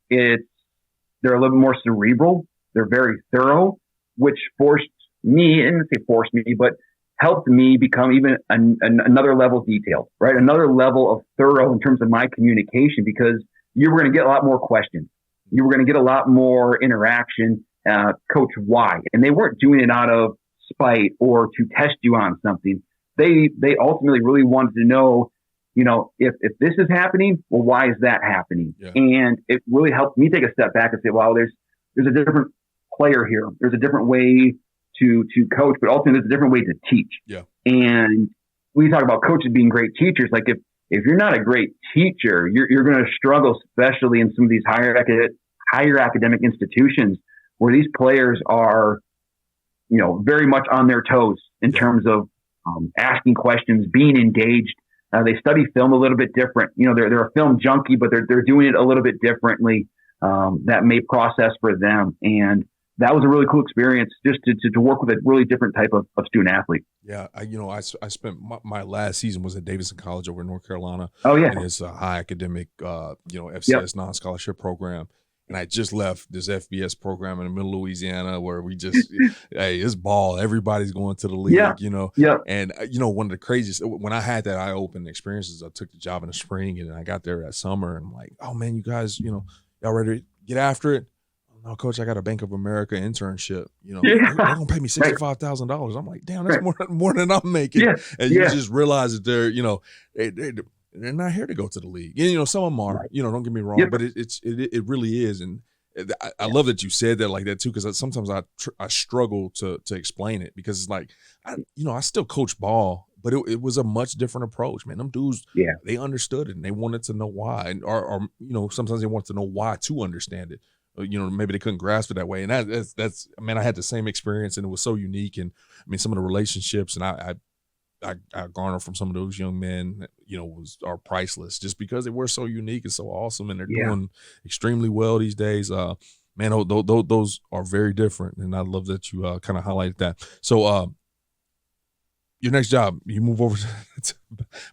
They're a little bit more cerebral. They're very thorough, which forced me, and say forced me, but helped me become even another level detailed, right? Another level of thorough in terms of my communication because you were going to get a lot more questions. You were going to get a lot more interaction. Coach, why? And they weren't doing it out of spite or to test you on something. They ultimately really wanted to know, if this is happening, well, why is that happening? Yeah. And it really helped me take a step back and say, well, there's a different player here. There's a different way to coach, but ultimately there's a different way to teach. Yeah. And we talk about coaches being great teachers. Like if you're not a great teacher, you're going to struggle, especially in some of these higher academic institutions where these players are, very much on their toes in terms of asking questions, being engaged. They study film a little bit different. They're a film junkie, but they're doing it a little bit differently. That may process for them. And that was a really cool experience just to work with a really different type of student athlete. Yeah. I spent my last season was at Davidson College over in North Carolina. Oh yeah. And it's a high academic, FCS non-scholarship program. And I just left this FBS program in the middle of Louisiana where we just, hey, it's ball. Everybody's going to the league, Yeah. And, one of the craziest, when I had that eye-opening experiences, I took the job in the spring and I got there that summer and I'm like, oh man, you guys, y'all ready to get after it? No, coach, I got a Bank of America internship. They're going to pay me $65,000. I'm like, damn, that's more than I'm making. Yeah. And you just realize that they're not here to go to the league. And, some of them are, don't get me wrong, but it really is. And I love that you said that like that too, because sometimes I struggle to explain it because it's like, I still coach ball, but it was a much different approach, man. Them dudes, they understood it and they wanted to know why. And or sometimes they wanted to know why to understand it. Maybe they couldn't grasp it that way. And that's I had the same experience and it was so unique. And I mean, some of the relationships and I garner from some of those young men, are priceless just because they were so unique and so awesome. And they're doing extremely well these days. Man, those are very different. And I love that you kind of highlighted that. So, your next job, you move over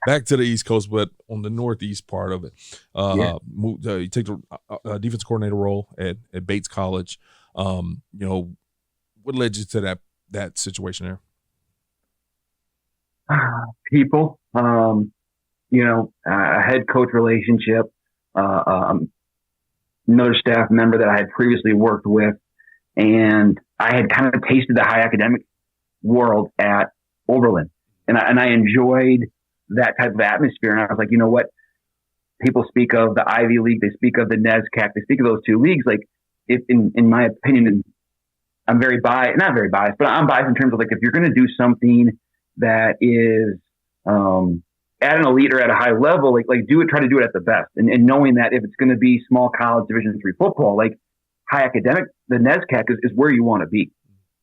back to the East Coast, but on the Northeast part of it. You take the defense coordinator role at Bates College. What led you to that situation there? People, a head coach relationship, another staff member that I had previously worked with, and I had kind of tasted the high academic world at Oberlin. And I enjoyed that type of atmosphere. And I was like, you know what? People speak of the Ivy League. They speak of the NESCAC. They speak of those two leagues. Like, if in my opinion, I'm very biased, not very biased, but I'm biased in terms of like, if you're going to do something that is at an elite or at a high level, like try to do it at the best. And knowing that if it's going to be small college Division III football, like high academic, the NESCAC is where you want to be.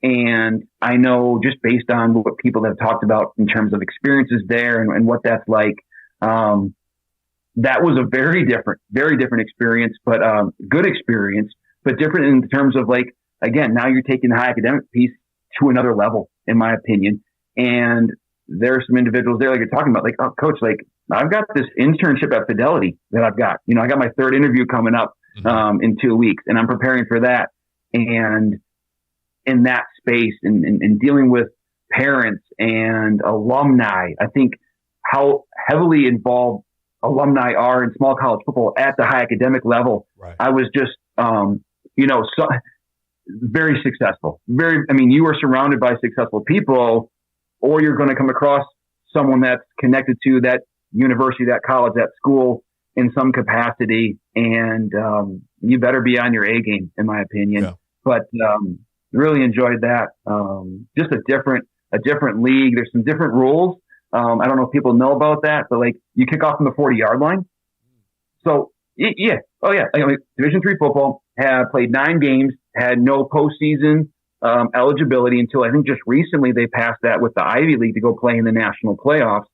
And I know just based on what people have talked about in terms of experiences there and what that's like, that was a very different experience, but good experience, but different in terms of like, again, now you're taking the high academic piece to another level, in my opinion. And there are some individuals there, like you're talking about, like, oh, coach, like I've got this internship at Fidelity that I've got, I got my third interview coming up in 2 weeks and I'm preparing for that. And in that space and dealing with parents and alumni, I think how heavily involved alumni are in small college football at the high academic level. Right. I was just, so very successful. You are surrounded by successful people, or you're going to come across someone that's connected to that university, that college, that school in some capacity. And you better be on your A game, in my opinion. Yeah. But really enjoyed that. Just a different league. There's some different rules. I don't know if people know about that, but like you kick off from the 40-yard line. So yeah. Oh yeah. Division III football had played 9 games, had no postseason eligibility until I think just recently they passed that with the Ivy League to go play in the national playoffs.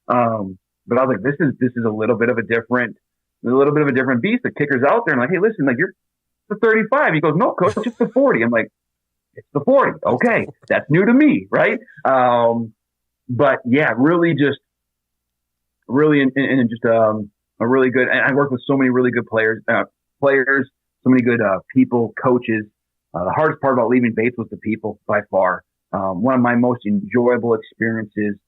But I was like, this is a little bit of a different beast. The kicker's out there and like, hey, listen, like you're the 35. He goes, no, coach, it's the 40. I'm like, it's the 40. Okay. That's new to me. Right. But yeah, really and just a really good, and I work with so many really good players, so many good people, coaches. The hardest part about leaving Bates was the people by far. One of my most enjoyable experiences,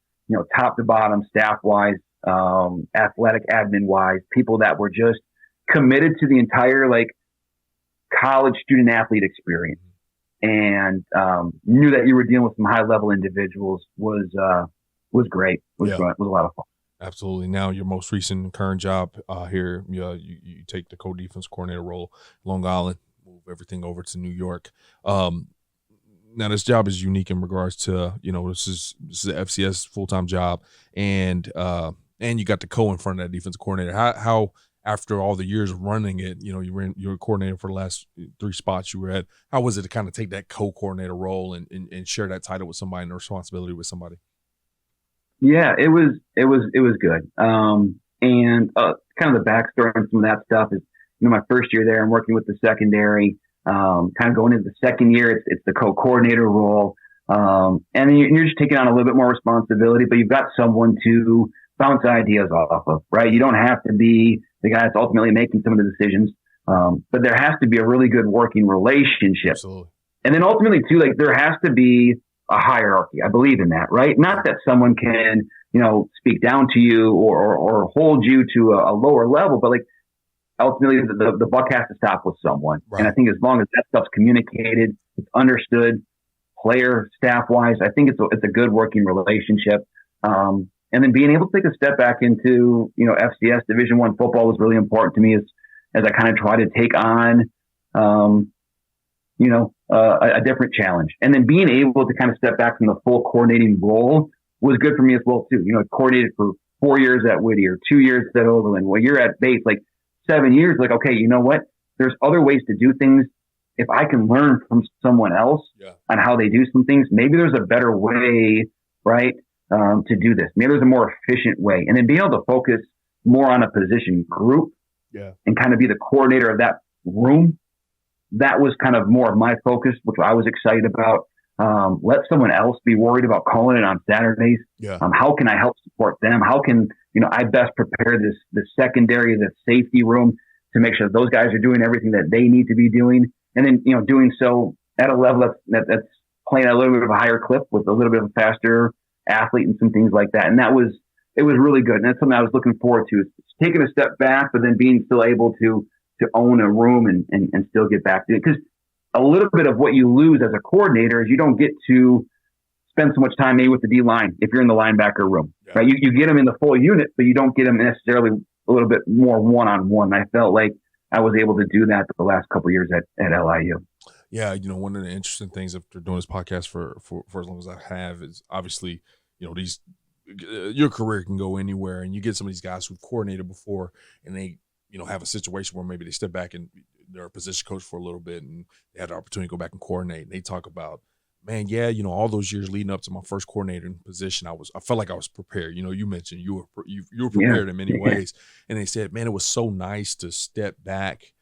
top to bottom, staff wise, athletic admin wise, people that were just committed to the entire like college student athlete experience. And knew that you were dealing with some high level individuals was great. Was a lot of fun. Absolutely. Now, your most recent current job here, you take the co-defense coordinator role, Long Island, move everything over to New York. Now, this job is unique in regards to, this is the FCS full-time job, and you got the co in front of that defense coordinator. How after all the years of running it, you were a coordinator for the last 3 spots you were at. How was it to kind of take that co-coordinator role and share that title with somebody and the responsibility with somebody? Yeah, it was good. And kind of the backstory on some of that stuff is, my first year there, I'm working with the secondary. Kind of going into the second year, it's the co-coordinator role, and then you're just taking on a little bit more responsibility. But you've got someone to bounce ideas off of, right? You don't have to be the guy that's ultimately making some of the decisions, but there has to be a really good working relationship. Absolutely. And then ultimately, too, like there has to be a hierarchy. I believe in that, right? Not that someone can, speak down to you or hold you to a lower level, but like ultimately the buck has to stop with someone. Right. And I think as long as that stuff's communicated, it's understood, player, staff-wise, I think it's a good working relationship. And then being able to take a step back into, FCS Division I football was really important to me as I kind of try to take on, a different challenge. And then being able to kind of step back from the full coordinating role was good for me as well, too. I coordinated for 4 years at Whittier, 2 years at Overland. Well, you're at base, like 7 years, like, okay, you know what? There's other ways to do things. If I can learn from someone else on how they do some things, maybe there's a better way, right, to do this. Maybe there's a more efficient way. And then being able to focus more on a position group and kind of be the coordinator of that room, that was kind of more of my focus, which I was excited about. Let someone else be worried about calling it on Saturdays. How can I help support them? How can, I best prepare the secondary, the safety room to make sure those guys are doing everything that they need to be doing. And then, doing so at a level that's playing at a little bit of a higher clip with a little bit of a faster athlete and some things like that. And it was really good. And that's something I was looking forward to, is taking a step back, but then being still able to own a room and still get back to it. Because a little bit of what you lose as a coordinator is you don't get to spend so much time maybe with the D line if you're in the linebacker room, right? You get them in the full unit, but you don't get them necessarily a little bit more one-on-one. I felt like I was able to do that the last couple of years at LIU. Yeah, one of the interesting things after doing this podcast for as long as I have is obviously, these your career can go anywhere, and you get some of these guys who've coordinated before, and they have a situation where maybe they step back and they're a position coach for a little bit, and they had the opportunity to go back and coordinate. And they talk about, man, all those years leading up to my first coordinating position, I felt like I was prepared. You mentioned you were prepared in many ways, and they said, man, it was so nice to step back.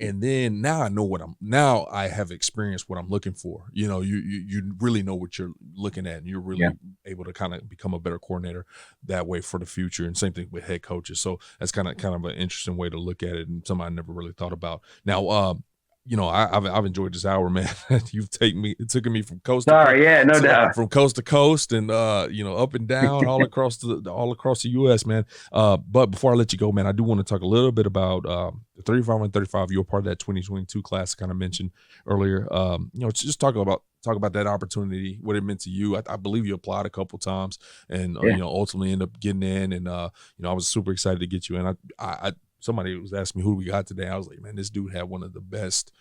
And then now I have experienced what I'm looking for. You really know what you're looking at, and you're really able to kind of become a better coordinator that way for the future. And same thing with head coaches. So that's kind of an interesting way to look at it, and something I never really thought about. Now, I've enjoyed this hour, man. You've taken me from coast to coast, and up and down all across the U.S., man. But before I let you go, man, I do want to talk a little bit about the 35 and 35. You were part of that 2022 class I kind of mentioned earlier. Just talk about that opportunity, what it meant to you. I believe you applied a couple times, and ultimately ended up getting in. And I was super excited to get you in. Somebody was asking me who we got today. I was like, man, this dude had one of the best.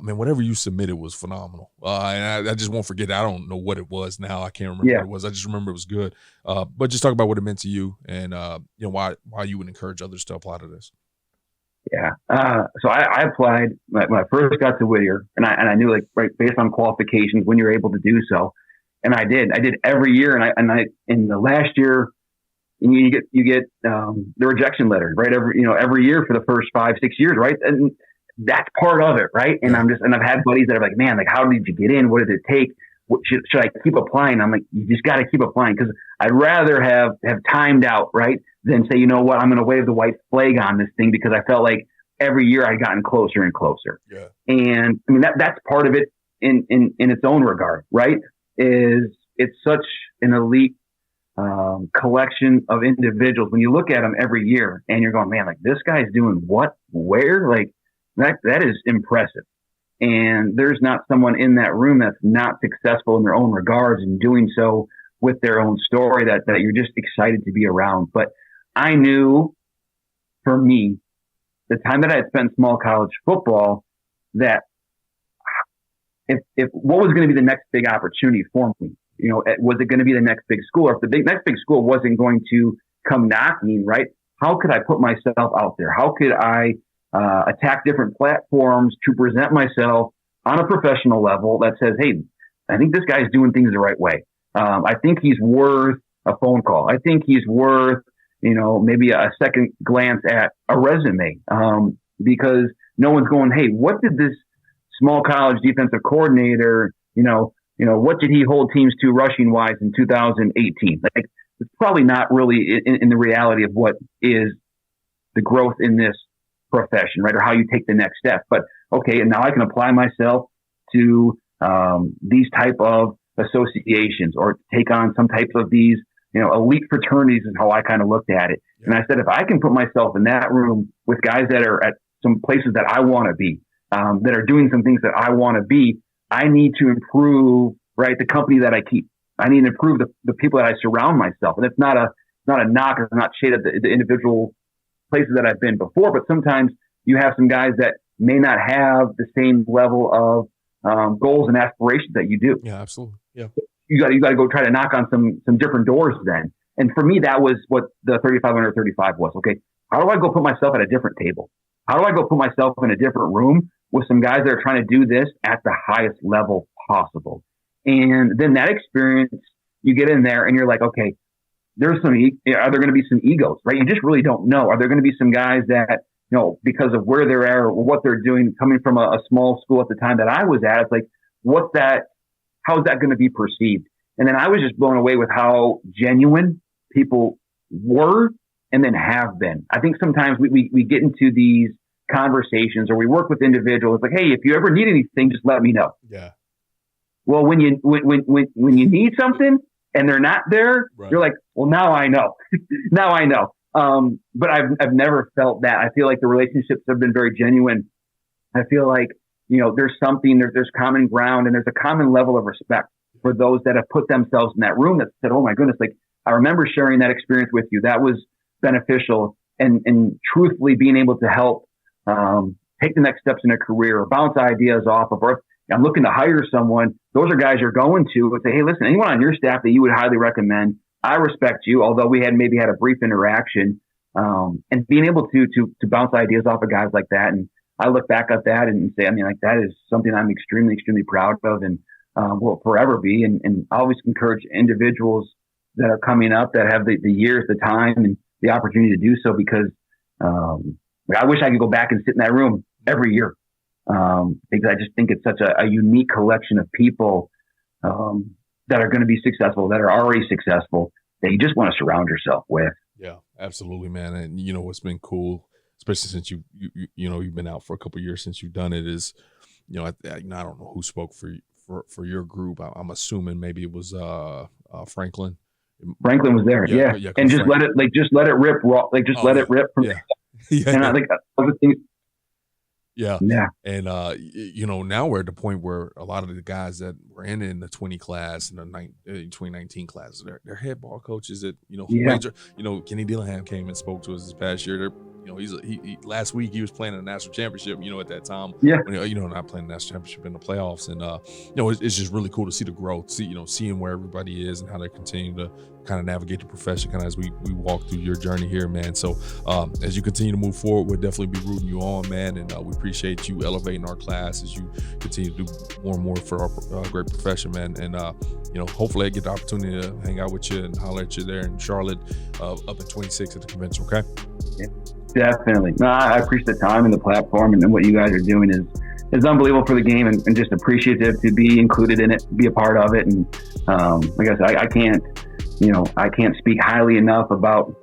Man, whatever you submitted was phenomenal. And I just won't forget. I don't know what it was now. I can't remember what it was. I just remember it was good. But just talk about what it meant to you, and why you would encourage others to apply to this. Yeah. So I applied when I first got to Whittier, and I knew, like, right, based on qualifications, when you're able to do so. And I did every year. And I in the last year, you get the rejection letter, right? Every year for the first 5-6 years, right? And that's part of it, right? And I've had buddies that are like, man, like, how did you get in? What did it take? Should I keep applying? I'm like, you just got to keep applying, because I'd rather have timed out, right, than say, you know what, I'm going to wave the white flag on this thing, because I felt like every year I'd gotten closer and closer. Yeah. And I mean, that's part of it in its own regard, right? It's such an elite collection of individuals. When you look at them every year and you're going, man, like, this guy's doing what, where, like, that is impressive. And there's not someone in that room that's not successful in their own regards and doing so with their own story that you're just excited to be around. But I knew, for me, the time that I had spent small college football, that if what was going to be the next big opportunity for me, was it going to be the next big school? Or if the next big school wasn't going to come knocking, right? How could I put myself out there? How could I attack different platforms to present myself on a professional level that says, hey, I think this guy's doing things the right way. I think he's worth a phone call. I think he's worth, maybe a second glance at a resume, because no one's going, hey, what did this small college defensive coordinator, what did he hold teams to rushing wise in 2018? Like, it's probably not really in the reality of what is the growth in this profession, right? Or how you take the next step. But okay, and now I can apply myself to these type of associations, or take on some types of these, elite fraternities is how I kind of looked at it. Yeah. And I said, if I can put myself in that room with guys that are at some places that I want to be, that are doing some things that I want to be, I need to improve, right, the company that I keep. I need to improve the people that I surround myself. And it's not a knock, or not shade at the individual places that I've been before, but sometimes you have some guys that may not have the same level of goals and aspirations that you do. Yeah, absolutely. Yeah. You got to go try to knock on some different doors then. And for me, that was what the 35 under 35 was. Okay, how do I go put myself at a different table? How do I go put myself in a different room with some guys that are trying to do this at the highest level possible? And then that experience, you get in there and you're like, okay, are there going to be some egos, right? You just really don't know. Are there going to be some guys that, because of where they're at or what they're doing, coming from a small school at the time that I was at, it's like, how is that going to be perceived? And then I was just blown away with how genuine people were and then have been. I think sometimes we get into these conversations, or we work with individuals like, hey, if you ever need anything, just let me know. Yeah. Well, when you need something and they're not there, right, you're like, well, now I know. Now I know. But I've never felt that. I feel like the relationships have been very genuine. I feel like, there's common ground, and there's a common level of respect for those that have put themselves in that room that said, oh my goodness, like, I remember sharing that experience with you. That was beneficial. And truthfully being able to help take the next steps in a career, or bounce ideas off of, or I'm looking to hire someone. Those are guys you're going to and say, hey, listen, anyone on your staff that you would highly recommend, I respect you, although we had maybe had a brief interaction, and being able to bounce ideas off of guys like that. And I look back at that and say, that is something I'm extremely, extremely proud of, and will forever be. And I always encourage individuals that are coming up that have the years, the time, and the opportunity to do so, because I wish I could go back and sit in that room every year. Because I just think it's such a unique collection of people that are going to be successful, that are already successful, that you just want to surround yourself with. Yeah, absolutely, man. And what's been cool, especially since you've been out for a couple of years since you've done it, is I don't know who spoke for your group. I'm assuming maybe it was Franklin. Franklin was there, yeah. And just let it rip raw, let it rip from. Yeah. And I think other things. Yeah. And, now we're at the point where a lot of the guys that were in the 20 class and the 2019 class, they're head ball coaches that, Kenny Dillingham came and spoke to us this past year. He last week he was playing in the national championship, at that time, when, not playing the national championship in the playoffs. And, it's just really cool to see the growth, seeing where everybody is and how they continue to kind of navigate the profession kind of as we walk through your journey here, man. So as you continue to move forward, we'll definitely be rooting you on, man. And we appreciate you elevating our class as you continue to do more and more for our great profession, man. And, hopefully I get the opportunity to hang out with you and holler at you there in Charlotte up in 26 at the convention, okay? Yeah. Definitely. No, I appreciate the time and the platform, and what you guys are doing is unbelievable for the game, and just appreciative to be included in it, be a part of it. And like I said, I can't speak highly enough about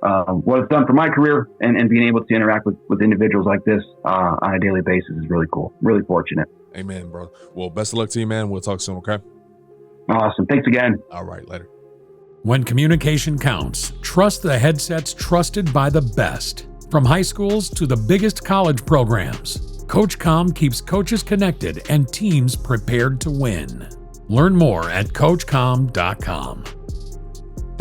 what it's done for my career, and being able to interact with individuals like this on a daily basis is really cool. Really fortunate. Amen, bro. Well, best of luck to you, man. We'll talk soon, okay? Awesome. Thanks again. All right, later. When communication counts, trust the headsets trusted by the best. From high schools to the biggest college programs, CoachComm keeps coaches connected and teams prepared to win. Learn more at CoachComm.com.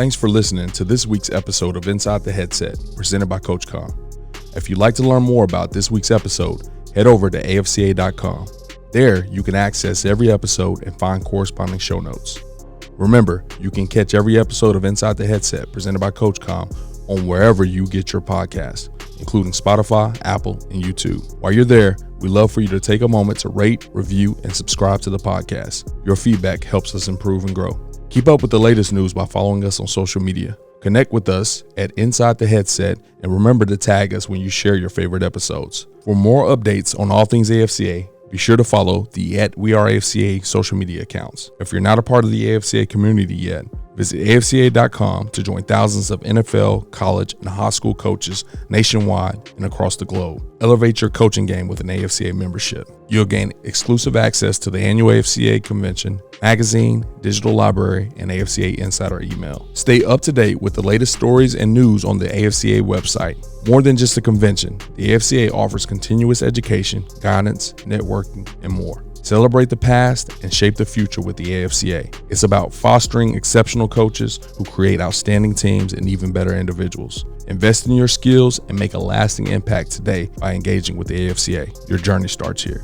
Thanks for listening to this week's episode of Inside the Headset, presented by CoachComm. If you'd like to learn more about this week's episode, head over to afca.com. There, you can access every episode and find corresponding show notes. Remember, you can catch every episode of Inside the Headset, presented by CoachComm, on wherever you get your podcasts, including Spotify, Apple, and YouTube. While you're there, we'd love for you to take a moment to rate, review, and subscribe to the podcast. Your feedback helps us improve and grow. Keep up with the latest news by following us on social media. Connect with us at Inside the Headset, and remember to tag us when you share your favorite episodes. For more updates on all things AFCA, be sure to follow the @WeAreAFCA social media accounts. If you're not a part of the AFCA community yet, visit AFCA.com to join thousands of NFL, college, and high school coaches nationwide and across the globe. Elevate your coaching game with an AFCA membership. You'll gain exclusive access to the annual AFCA convention, magazine, digital library, and AFCA Insider email. Stay up to date with the latest stories and news on the AFCA website. More than just a convention, the AFCA offers continuous education, guidance, networking, and more. Celebrate the past and shape the future with the AFCA. It's about fostering exceptional coaches who create outstanding teams and even better individuals. Invest in your skills and make a lasting impact today by engaging with the AFCA. Your journey starts here.